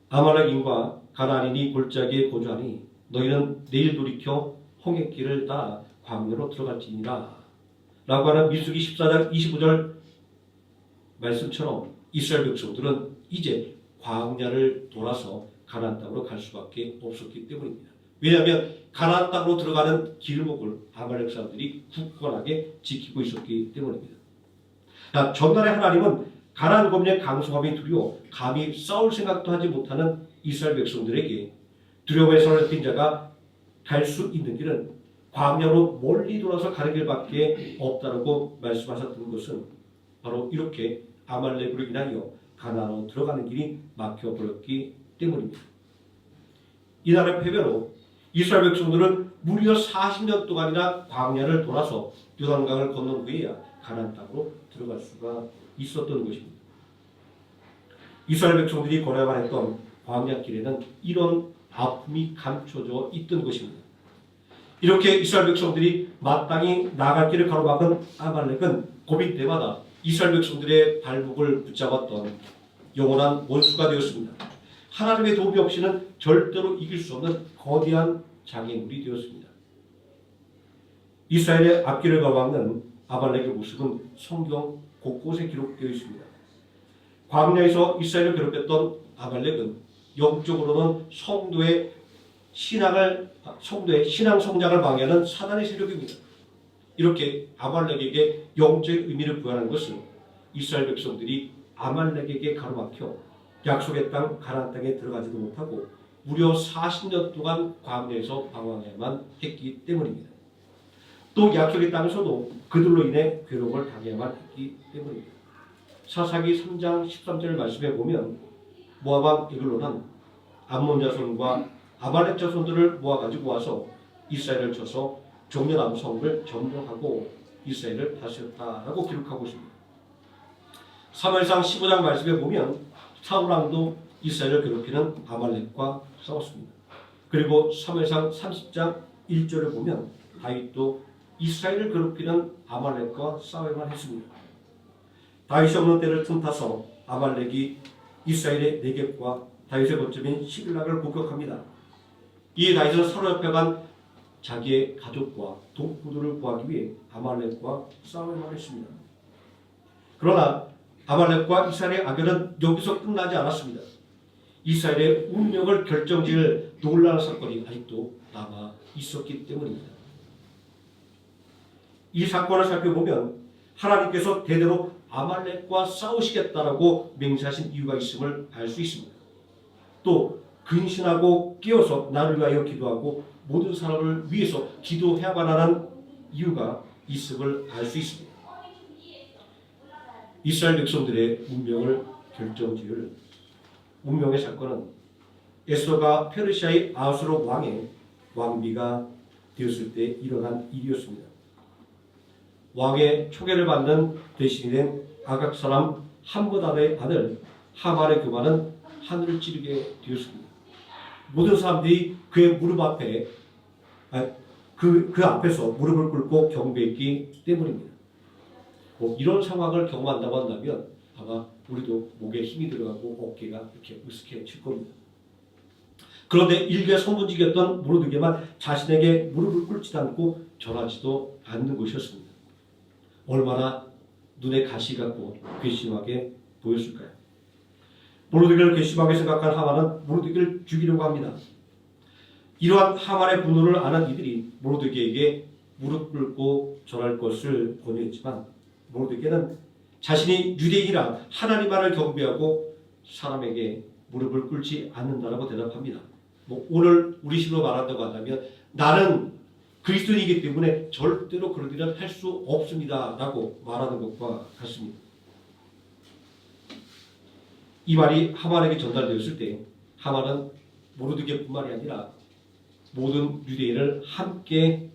아말렉인과 가나안인이 골짜기에 거주하니 너희는 내일 돌이켜 홍해길을 따라 광야로 들어갈지니라 라고 하는 민수기 14장 25절 말씀처럼 이스라엘 백성들은 이제 광야를 돌아서 가나안 땅으로 갈 수밖에 없었기 때문입니다. 왜냐하면 가나안 땅으로 들어가는 길목을 아말렉 사람들이 굳건하게 지키고 있었기 때문입니다. 자, 전날에 하나님은 가나안 검의 강성함이 두려워 감히 싸울 생각도 하지 못하는 이스라엘 백성들에게 두려움에 사로잡힌 자가 갈 수 있는 길은 광야로 멀리 돌아서 가는 길밖에 없다고 말씀하셨던 것은 바로 이렇게 아말렉으로 인하여 가나안으로 들어가는 길이 막혀버렸기 때문입니다. 이날의 패배로 이스라엘 백성들은 무려 40년 동안이나 광야를 돌아서 요단강을 건넌 후에야 가나안 땅으로 들어갈 수가 있었던 것입니다. 이스라엘 백성들이 걸어야만 했던 광야길에는 이런 아픔이 감춰져 있던 것입니다. 이렇게 이스라엘 백성들이 마땅히 나갈 길을 가로막은 아말렉은 고비 때마다 이스라엘 백성들의 발목을 붙잡았던 영원한 원수가 되었습니다. 하나님의 도움이 없이는 절대로 이길 수 없는 거대한 장애물이 되었습니다. 이스라엘의 앞길을 가로막는 아말렉의 모습은 성경 곳곳에 기록되어 있습니다. 광야에서 이스라엘을 괴롭혔던 아말렉은 영적으로는 성도의 신앙 성장을 방해하는 사단의 세력입니다. 이렇게 아말렉에게 영적인 의미를 부여하는 것은 이스라엘 백성들이 아말렉에게 가로막혀 약속의 땅 가나안 땅에 들어가지도 못하고 무려 40년 동안 광야에서 방황해야만 했기 때문입니다. 또 약속의 땅에서도 그들로 인해 괴로움을 당해야만 했기 때문입니다. 사사기 3장 13절 말씀에 보면 모압 왕 에글론은 암몬 자손과 아말렉 자손들을 모아가지고 와서 이스라엘을 쳐서 종려나무 성을 점령하고 이스라엘을 다스렸다라고 기록하고 있습니다. 사무엘상 15장 말씀에 보면 사울 왕도 이스라엘을 괴롭히는 아말렉과 싸웠습니다. 그리고 사무엘상 30장 1절을 보면 다윗도 이스라엘을 괴롭히는 아말렉과 싸워야만 했습니다. 다윗이 없는 때를 틈타서 아말렉이 이스라엘의 네겝과 다윗의 거점인 시글락을 공격합니다. 이에 다윗은 사로잡혀간 자기의 가족과 동포들을 구하기 위해 아말렉과 싸워야만 했습니다. 그러나 아말렉과 이스라엘의 악연은 여기서 끝나지 않았습니다. 이스라엘의 운명을 결정지을 놀라운 사건이 아직도 남아 있었기 때문입니다. 이 사건을 살펴보면 하나님께서 대대로 아말렉과 싸우시겠다라고 맹세하신 이유가 있음을 알 수 있습니다. 또 근신하고 깨어서 나를 위하여 기도하고 모든 사람을 위해서 기도해야만 하는 이유가 있음을 알 수 있습니다. 이스라엘 백성들의 운명을 결정지을 운명의 사건은 에스더가 페르시아의 아수르 왕의 왕비가 되었을 때 일어난 일이었습니다. 왕의 초계를 받는 대신이 된 아각 사람 함므다의 아들 하만의 교만은 하늘을 찌르게 되었습니다. 모든 사람들이 그의 무릎 앞에 그 앞에서 무릎을 꿇고 경배했기 때문입니다. 이런 상황을 경험한다고 한다면 아마 우리도 목에 힘이 들어가고 어깨가 이렇게 으쓱해질 겁니다. 그런데 일개 성문직이었던 모르드게만 자신에게 무릎을 꿇지도 않고 절하지도 않는 것이었습니다. 얼마나 눈에 가시 같고 괘씸하게 보였을까요? 모르드게를 괘씸하게 생각한 하만은 모르드게를 죽이려고 합니다. 이러한 하만의 분노를 아는 이들이 모르드게에게 무릎 꿇고 절할 것을 권유했지만 모르드게는 자신이 유대인이라 하나님만을 경배하고 사람에게 무릎을 꿇지 않는다라고 대답합니다. 오늘 우리 식으로 말한다고 한다면 나는 그리스도인이기 때문에 절대로 그런 일은 할 수 없습니다 라고 말하는 것과 같습니다. 이 말이 하만에게 전달되었을 때 하만은 모르드게뿐만이 아니라 모든 유대인을 함께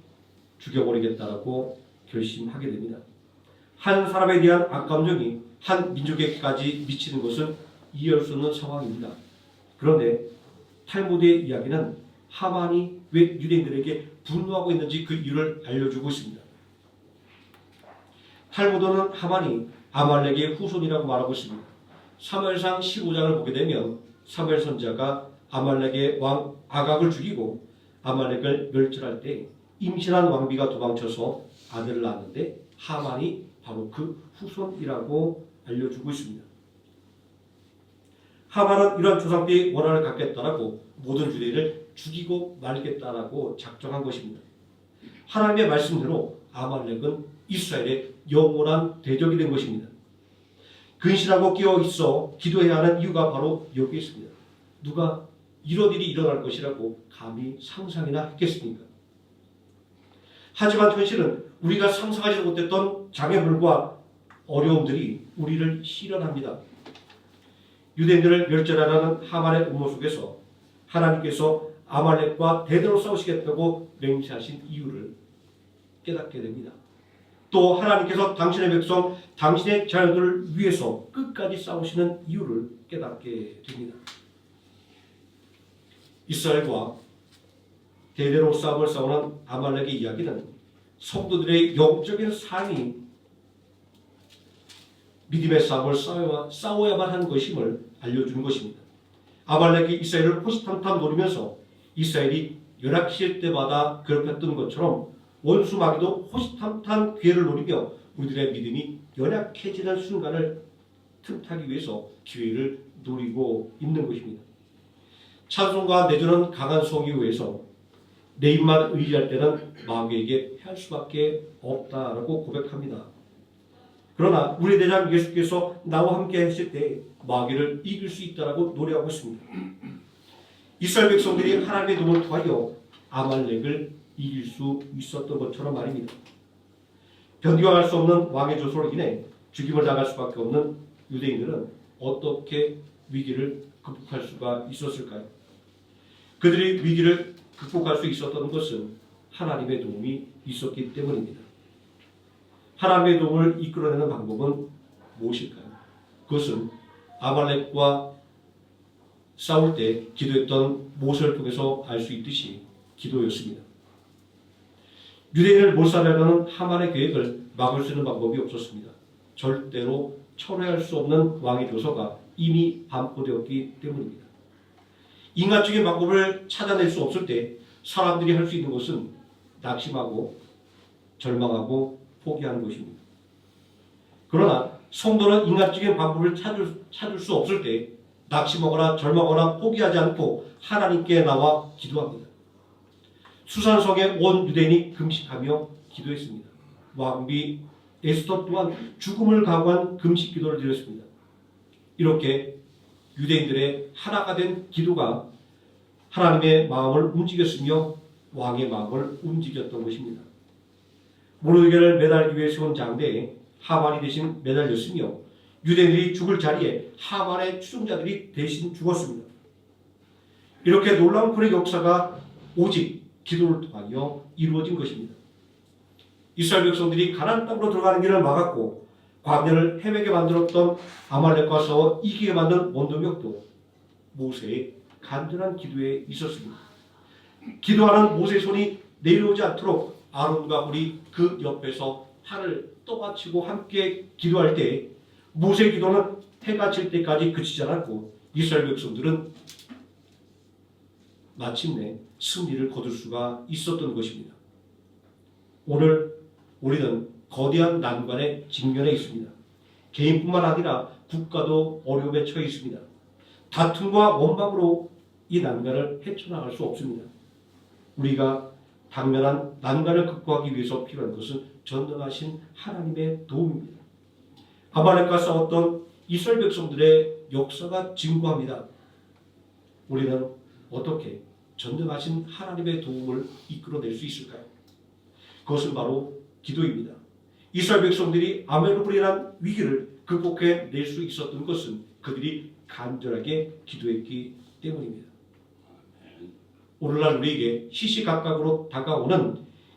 죽여버리겠다라고 결심하게 됩니다. 한 사람에 대한 악감정이 한 민족에까지 미치는 것은 이해할 수 없는 상황입니다. 그런데 탈무드의 이야기는 하만이 왜 유대인들에게 분노하고 있는지 그 이유를 알려주고 있습니다. 탈무드는 하만이 아말렉의 후손이라고 말하고 있습니다. 사무엘상 15장을 보게 되면 사무엘 선지자가 아말렉의 왕 아각을 죽이고 아말렉을 멸절할 때 임신한 왕비가 도망쳐서 아들을 낳았는데 하만이 바로 그 후손이라고 알려주고 있습니다. 하만은 이러한 조상들이 원한을 갖겠다라고 모든 유대인을 죽이고 말겠다라고 작정한 것입니다. 하나님의 말씀대로 아말렉은 이스라엘의 영원한 대적이 된 것입니다. 근신하고 끼어 있어 기도해야 하는 이유가 바로 여기에 있습니다. 누가 이런 일이 일어날 것이라고 감히 상상이나 했겠습니까? 하지만 현실은 우리가 상상하지 못했던 장애물과 어려움들이 우리를 실현합니다. 유대인들을 멸절하라는 하만의 음모 속에서 하나님께서 아말렉과 대대로 싸우시겠다고 맹세하신 이유를 깨닫게 됩니다. 또 하나님께서 당신의 백성, 당신의 자녀들을 위해서 끝까지 싸우시는 이유를 깨닫게 됩니다. 이스라엘과 대대로 싸움을 싸우는 아말렉의 이야기는 성도들의 영적인 삶이 믿음의 싸움을 싸워야만 하는 것임을 알려주는 것입니다. 아말렉이 이스라엘을 호시탐탐 노리면서 이스라엘이 열악실 때마다 괴롭혔던 것처럼 원수 마귀도 호시탐탐 기회를 노리며 우리들의 믿음이 연약해지는 순간을 틈타기 위해서 기회를 노리고 있는 것입니다. 찬송가 내주는 강한 송이 위해서 내 입만 의지할 때는 마귀에게 패할 수밖에 없다라고 고백합니다. 그러나 우리 대장 예수께서 나와 함께 하실 때 마귀를 이길 수 있다라고 노래하고 있습니다. 이스라엘 백성들이 하나님의 도움을 통하여 아말렉을 이길 수 있었던 것처럼 말입니다. 변경할 수 없는 왕의 조소로 인해 죽임을 당할 수밖에 없는 유대인들은 어떻게 위기를 극복할 수가 있었을까요? 그들이 위기를 극복할 수 있었던 것은 하나님의 도움이 있었기 때문입니다. 하나님의 도움을 이끌어내는 방법은 무엇일까요? 그것은 아말렉과 싸울 때 기도했던 모세를 통해서 알 수 있듯이 기도였습니다. 유대인을 몰살하려는 하만의 계획을 막을 수 있는 방법이 없었습니다. 절대로 철회할 수 없는 왕의 조서가 이미 반포되었기 때문입니다. 인간적인 방법을 찾아낼 수 없을 때 사람들이 할 수 있는 것은 낙심하고 절망하고 포기하는 것입니다. 그러나 성도는 인간적인 방법을 찾을 수 없을 때 낙심하거나 절망하거나 포기하지 않고 하나님께 나와 기도합니다. 수산성에 온 유대인이 금식하며 기도했습니다. 왕비 에스더 또한 죽음을 각오한 금식 기도를 드렸습니다. 이렇게 유대인들의 하나가 된 기도가 하나님의 마음을 움직였으며 왕의 마음을 움직였던 것입니다. 모르드게를 매달기 위해 세운 장대에 하만이 대신 매달렸으며 유대인들이 죽을 자리에 하만의 추종자들이 대신 죽었습니다. 이렇게 놀라운 그의 역사가 오직 기도를 통하여 이루어진 것입니다. 이스라엘 백성들이 가나안 땅으로 들어가는 길을 막았고 광야를 헤매게 만들었던 아말렉과 싸워 이기게 만든 원동력도 모세의 간절한 기도에 있었습니다. 기도하는 모세의 손이 내려오지 않도록 아론과 홀이 그 옆에서 팔을 떠받치고 함께 기도할 때 모세의 기도는 해가 질 때까지 그치지 않았고 이스라엘 백성들은 마침내 승리를 거둘 수가 있었던 것입니다. 오늘 우리는 거대한 난관에 직면해 있습니다. 개인뿐만 아니라 국가도 어려움에 처해 있습니다. 다툼과 원망으로 이 난관을 헤쳐나갈 수 없습니다. 우리가 당면한 난관을 극복하기 위해서 필요한 것은 전능하신 하나님의 도움입니다. 아말렉과 싸웠던 이스라엘 백성들의 역사가 증거합니다. 우리는 어떻게 전능하신 하나님의 도움을 이끌어낼 수 있을까요? 그것은 바로 기도입니다. 이스라엘 백성들이 아말렉으로 인한 위기를 극복해낼 수 있었던 것은 그들이 간절하게 기도했기 때문입니다. 오늘날 우리에게 시시각각으로 다가오는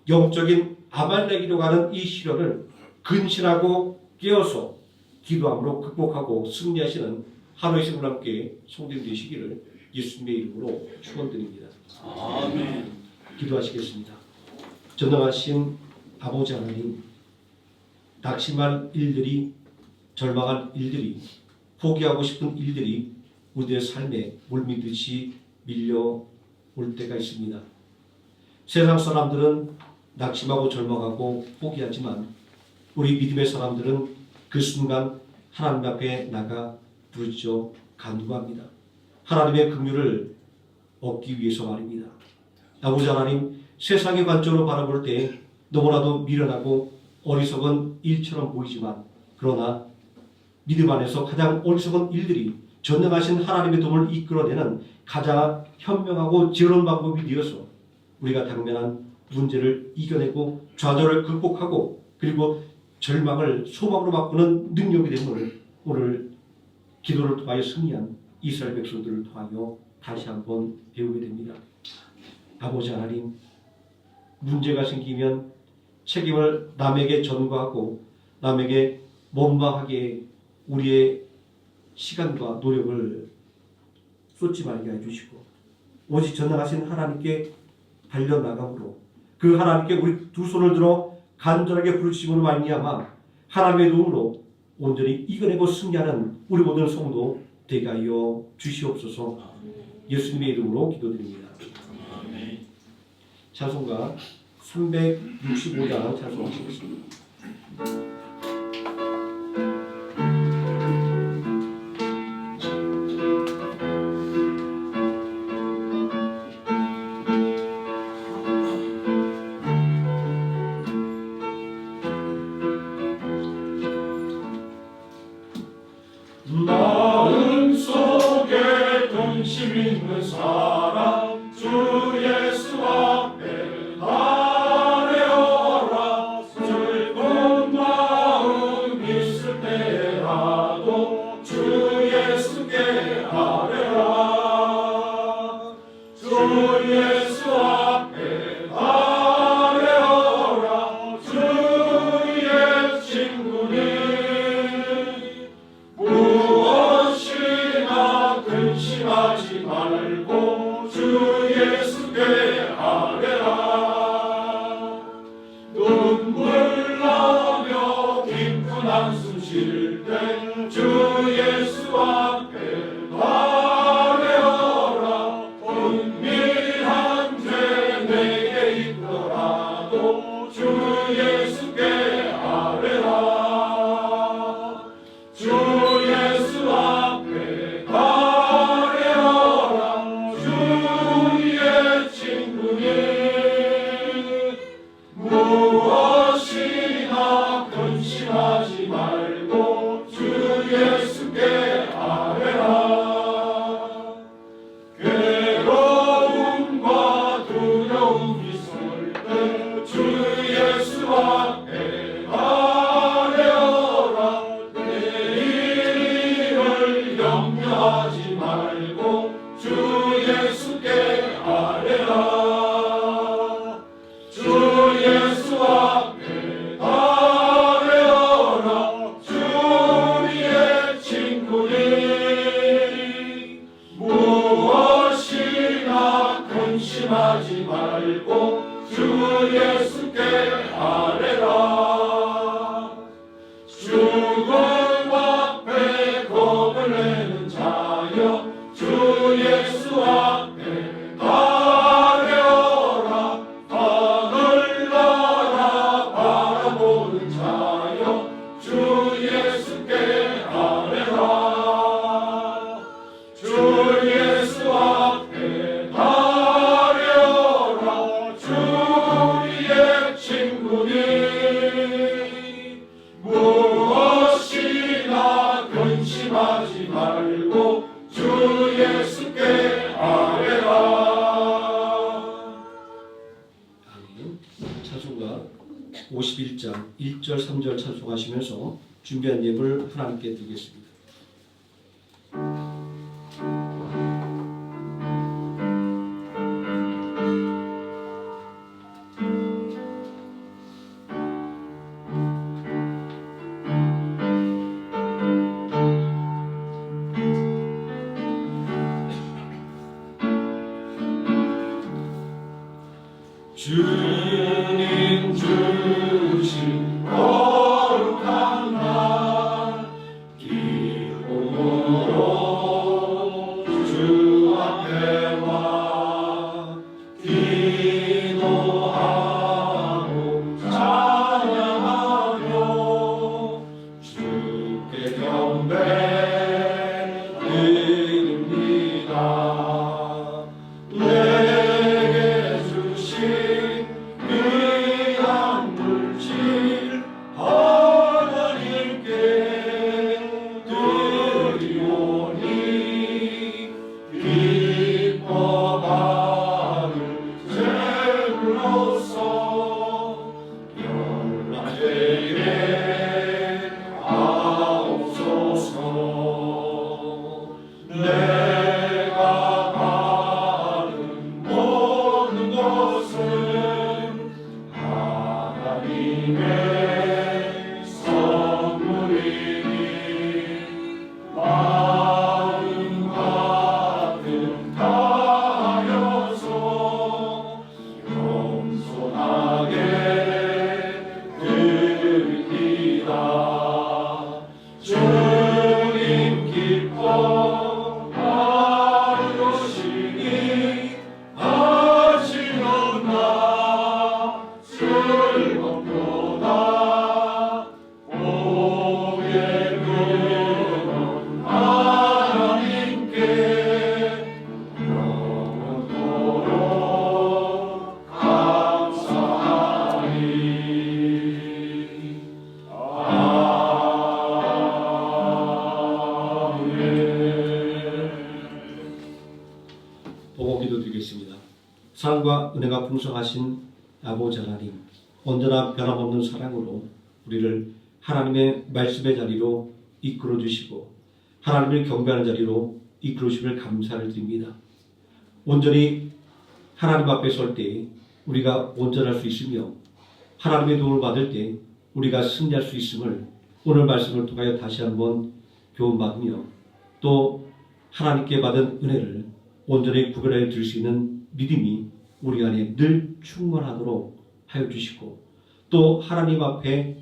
영적인 아말렉이라고 하는 이 시련을 근신하고 깨어서 기도함으로 극복하고 승리하시는 하루의 시간을 함께 성도되시기를 예수님의 이름으로 축원드립니다. 아멘. 기도하시겠습니다. 전능하신 아버지 하나님, 낙심할 일들이, 절망할 일들이, 포기하고 싶은 일들이 우리의 삶에 물밀듯이 밀려올 때가 있습니다. 세상 사람들은 낙심하고 절망하고 포기하지만 우리 믿음의 사람들은 그 순간 하나님 앞에 나가 부르짖어 간구합니다. 하나님의 긍휼을 얻기 위해서 말입니다. 아버지 하나님, 세상의 관점으로 바라볼 때 너무나도 미련하고 어리석은 일처럼 보이지만 그러나 믿음 안에서 가장 어리석은 일들이 전능하신 하나님의 도움을 이끌어내는 가장 현명하고 지혜로운 방법이 되어서 우리가 당면한 문제를 이겨내고 좌절을 극복하고 그리고 절망을 소망으로 바꾸는 능력이 됨을 오늘 기도를 통하여 승리한 이스라엘 백성들을 통하여 다시 한번 배우게 됩니다. 아버지 하나님, 문제가 생기면 책임을 남에게 전가하고 남에게 원망하게 우리의 시간과 노력을 쏟지 말게 해주시고 오직 전능하신 하나님께 달려나감으로 그 하나님께 우리 두 손을 들어 간절하게 부르짖음으로 말미암아 하나님의 도움으로 온전히 이겨내고 승리하는 우리 모든 성도 되게 하여 주시옵소서. 예수님의 이름으로 기도드립니다. 찬송가 365장 찬송하시겠습니다. 마음속에 동심 있는 사람 주 예수 앞에 아뢰어라. 슬픈 마음 있을 때라도 주 예수께 아뢰라. 주 예수 앞에 아뢰어라. 주의 친구니 무엇이나 근심하지 말고 주 예수께 아뢰라. 눈물 나며 깊은 한숨 쉴 때 주 예수 앞에 아뢰어라. 은밀한 죄 내게 있더라도 주 예수께 아뢰라. 주 예수 앞에 아뢰어라. 주의 친구니 무엇이나 근심하지 말고 주 예수께 아뢰라. 괴로움과 두려움이 있을 때 주 예수 앞에 아뢰어라. 내일을 염려하지 말고 주 예수께 아뢰라. 주 예수 앞에 아뢰어라. 주의 친구니 무엇이나 근심하지 말고 주 예수께 아뢰라. 죽음 앞에 겁을 내는 자여 주 예수 앞에 아뢰어라. 하늘 나라 바라보는 자여 주 예수께 아뢰라. 주 예수 앞에 아뢰어라. 주의 친구니 무엇이나 근심하지 말고 주 예수께 아뢰라. 아멘. 찬송가 51장 1절 3절 찬송하시면서 준비한 예물 하나님께 드리겠습니다. 주님 주신 거룩한 날 기쁨으로 주 앞에 와 기도하고 찬양하며 주께 경배 드립니다. 내게 주신 귀한 물질 하나님께 드리오니 기뻐 받을 제물로서 연락되게 하옵소서. 내가 받은 모든 것은 하나님의 선물이니 마음 같은 다하여서 겸손하게 드립니다. 주님 기뻐 사랑과 은혜가 풍성하신 아버지 하나님, 언제나 변함없는 사랑으로 우리를 하나님의 말씀의 자리로 이끌어 주시고 하나님을 경배하는 자리로 이끌어 주심을 감사를 드립니다. 온전히 하나님 앞에 설 때 우리가 온전할 수 있으며 하나님의 도움을 받을 때 우리가 승리할 수 있음을 오늘 말씀을 통하여 다시 한번 교훈받으며 또 하나님께 받은 은혜를 온전히 구별하여 들 수 있는 믿음이 우리 안에 늘 충만하도록 하여 주시고 또 하나님 앞에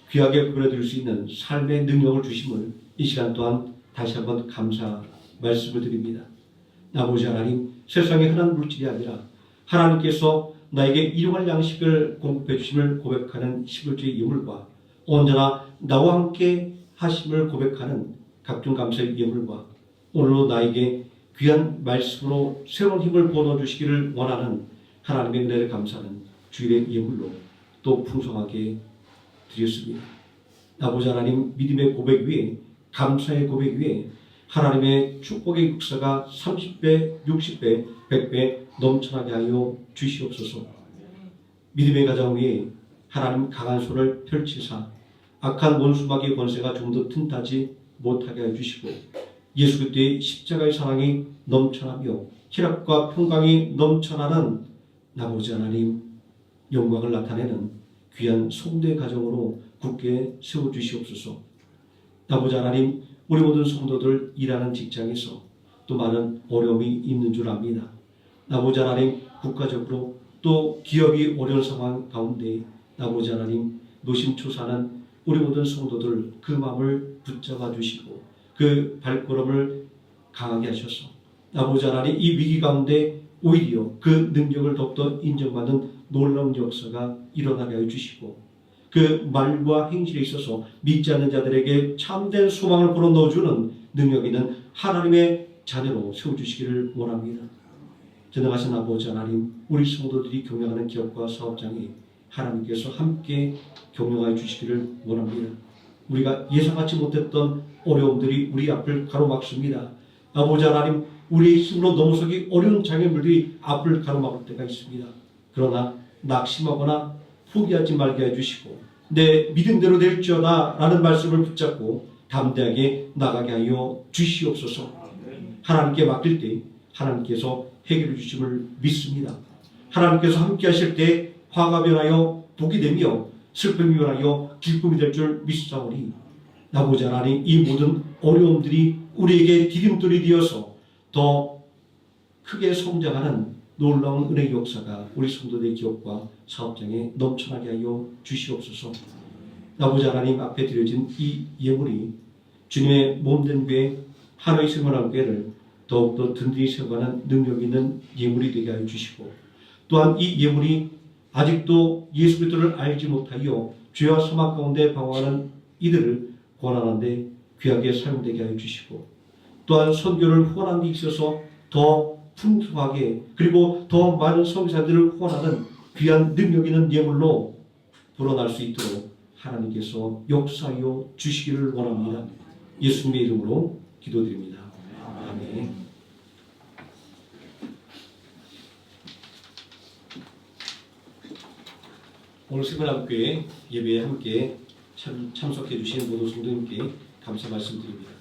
귀하게 구별해 드릴 수 있는 삶의 능력을 주심을 이 시간 또한 다시 한번 감사 말씀을 드립니다. 아버지 하나님, 세상의 흔한 물질이 아니라 하나님께서 나에게 일용할 양식을 공급해 주심을 고백하는 11조의 예물과 언제나 나와 함께 하심을 고백하는 각종 감사의 예물과 오늘로 나에게 귀한 말씀으로 새로운 힘을 부어주시기를 원하는 하나님의 은혜를 감사하는 주일의 예물로 또 풍성하게 드렸습니다. 아버지 하나님, 믿음의 고백 위에 감사의 고백 위에 하나님의 축복의 역사가 30배, 60배, 100배 넘쳐나게 하여 주시옵소서. 믿음의 가정 위에 하나님 강한 손을 펼치사 악한 원수마귀의 권세가 좀 더 틈타지 못하게 해주시고 예수 그리스도의 십자가의 사랑이 넘쳐나며 희락과 평강이 넘쳐나는 아버지 하나님 영광을 나타내는 귀한 성도의 가정으로 굳게 세워주시옵소서. 아버지 하나님, 우리 모든 성도들 일하는 직장에서 또 많은 어려움이 있는 줄 압니다. 아버지 하나님, 국가적으로 또 기업이 어려운 상황 가운데 아버지 하나님 노심초사하는 우리 모든 성도들 그 마음을 붙잡아 주시고 그 발걸음을 강하게 하셔서 아버지 하나님 이 위기 가운데 오히려 그 능력을 더욱더 인정받는 놀라운 역사가 일어나게 하여 주시고 그 말과 행실에 있어서 믿지 않는 자들에게 참된 소망을 불어넣어주는 능력 있는 하나님의 자녀로 세워주시기를 원합니다. 전능하신 아버지 하나님, 우리 성도들이 경영하는 기업과 사업장에 하나님께서 함께 경영하여 주시기를 원합니다. 우리가 예상하지 못했던 어려움들이 우리 앞을 가로막습니다. 아버지 하나님, 우리의 힘으로 넘어서기 어려운 장애물들이 앞을 가로막을 때가 있습니다. 그러나 낙심하거나 포기하지 말게 해주시고 내 믿음대로 될지어다 라는 말씀을 붙잡고 담대하게 나가게 하여 주시옵소서. 하나님께 맡길 때 하나님께서 해결해 주심을 믿습니다. 하나님께서 함께 하실 때 화가 변하여 복이 되며 슬픔이 변하여 기쁨이 될 줄 믿사오니 아버지 하나님, 이 모든 어려움들이 우리에게 디딤돌이 되어서 더 크게 성장하는 놀라운 은혜의 역사가 우리 성도들의 기업과 사업장에 넘쳐나게 하여 주시옵소서. 아버지 하나님 앞에 드려진 이 예물이 주님의 몸된 교회 하나의 생활교회를 더욱더 든든히 세워가는 능력 있는 예물이 되게 하여 주시고 또한 이 예물이 아직도 예수 그리스도를 알지 못하여 죄와 사망 가운데 방황하는 이들을 권하는 데 귀하게 사용되게 하여 주시고 또한 선교를 후원하는 데 있어서 더 풍성하게 그리고 더 많은 성사들을 후원하는 귀한 능력 있는 예물로 불어날 수 있도록 하나님께서 역사하여 주시기를 원합니다. 예수님의 이름으로 기도드립니다. 아멘. 오늘 세븐아웃교회 예배에 함께 참석해 주신 모든 성도님께 감사 말씀드립니다.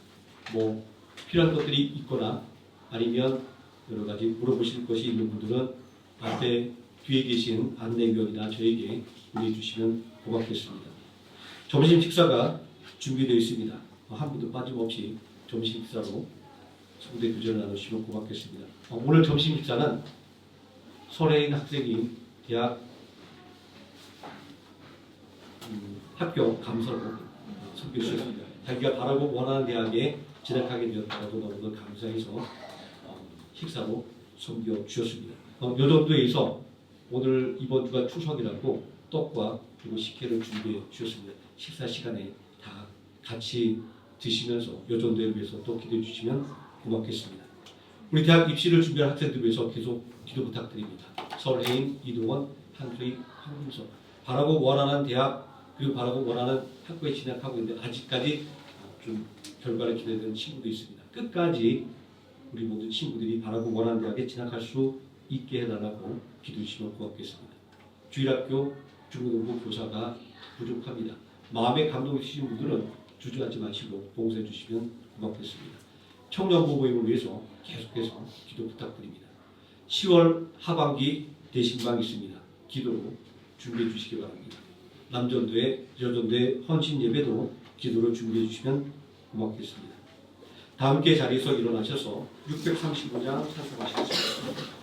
필요한 것들이 있거나 아니면 여러 가지 물어보실 것이 있는 분들은 앞에 뒤에 계신 안내위원이나 저에게 문의해 주시면 고맙겠습니다. 점심 식사가 준비되어 있습니다. 한 분도 빠짐없이 점심 식사로 성도의 교제를 나누시면 고맙겠습니다. 오늘 점심 식사는 설혜인 학생이 대학 합격 감사로 선교했습니다. 자기가 바라고 원하는 대학에 진학하게 되었다고 너무도 감사해서 식사로 섬겨 주셨습니다. 요 정도에서 오늘 이번 주가 추석이라고 떡과 그리고 식혜를 준비해 주셨습니다. 식사 시간에 다 같이 드시면서 요 정도에 비해서 또 기도해 주시면 고맙겠습니다. 우리 대학 입시를 준비할 학생들 위해서 계속 기도 부탁드립니다. 서울혜인, 이동원, 한수희, 황금서 바라고 원하는 대학 그리고 바라고 원하는 학교에 진학하고 있는데 아직까지 좀 결과를 기대되는 친구도 있습니다. 끝까지 우리 모든 친구들이 바라고 원하는 대학에 진학할 수 있게 해달라고 기도해 주시면 고맙겠습니다. 주일학교 중고등부 교사가 부족합니다. 마음에 감동이 있으신 분들은 주저하지 마시고 봉사해 주시면 고맙겠습니다. 청년부 모임을 위해서 계속해서 기도 부탁드립니다. 10월 하반기 대신방이 있습니다. 기도로 준비해 주시기 바랍니다. 남전도회, 여전도회 헌신 예배도 기도로 준비해 주시면 고맙겠습니다. 다 함께 자리에서 일어나셔서 635장 찬송하시겠습니다.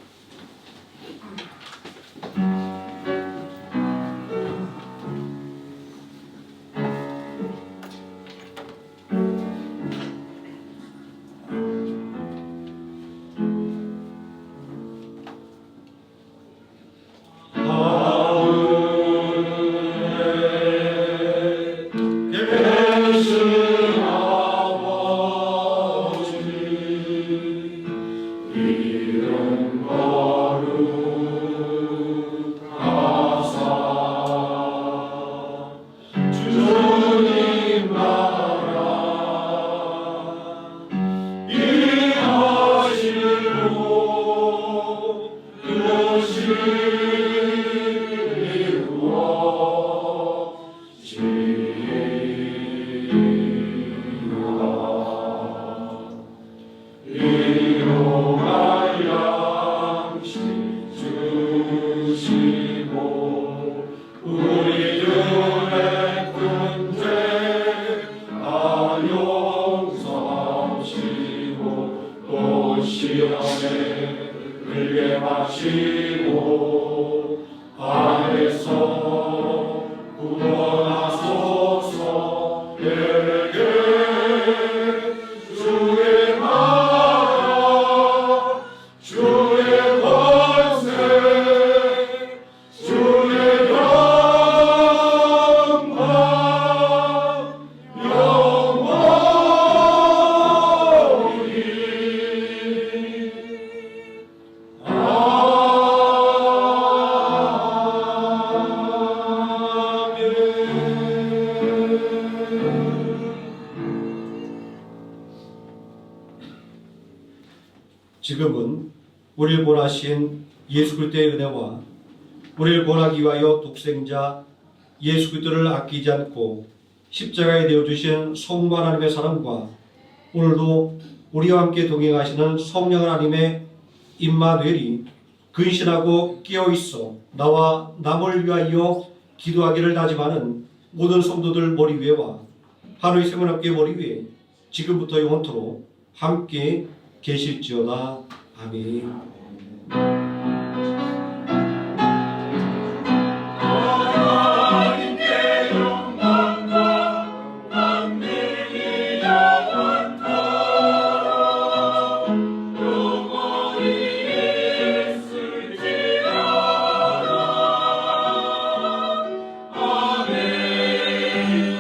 지금은 우리를 구원하신 예수 그리스도의 은혜와 우리를 구원하기 위하여 독생자 예수 그리스도를 아끼지 않고 십자가에 내어주신 성부 하나님의 사랑과 오늘도 우리와 함께 동행하시는 성령 하나님의 임마누엘이 근신하고 깨어있어 나와 남을 위하여 기도하기를 다짐하는 모든 성도들 머리 위에와 하루의 생명학교의 머리 위에 지금부터 영원토록 함께 계실지어다. 아멘. 하나님께 영광과 만민이 영원토록 영원히 있을지어다. 아멘.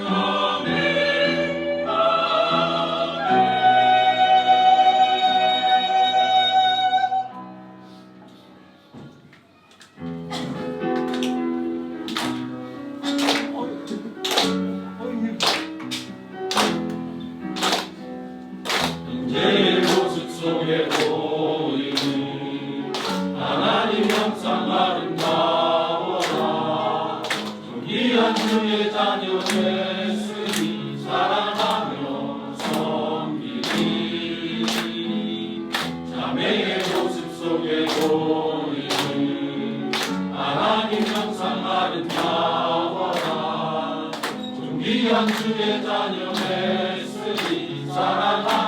아멘. 인재의 모습 속에 보이는 하나님 형상 아름다워라. 존귀한 주의 자녀 됐으니 사랑하며 섬기리. 자매의 모습 속에 보이는 하나님 형상 아름다워라. 존귀한 주의 자녀 됐으니 사랑하며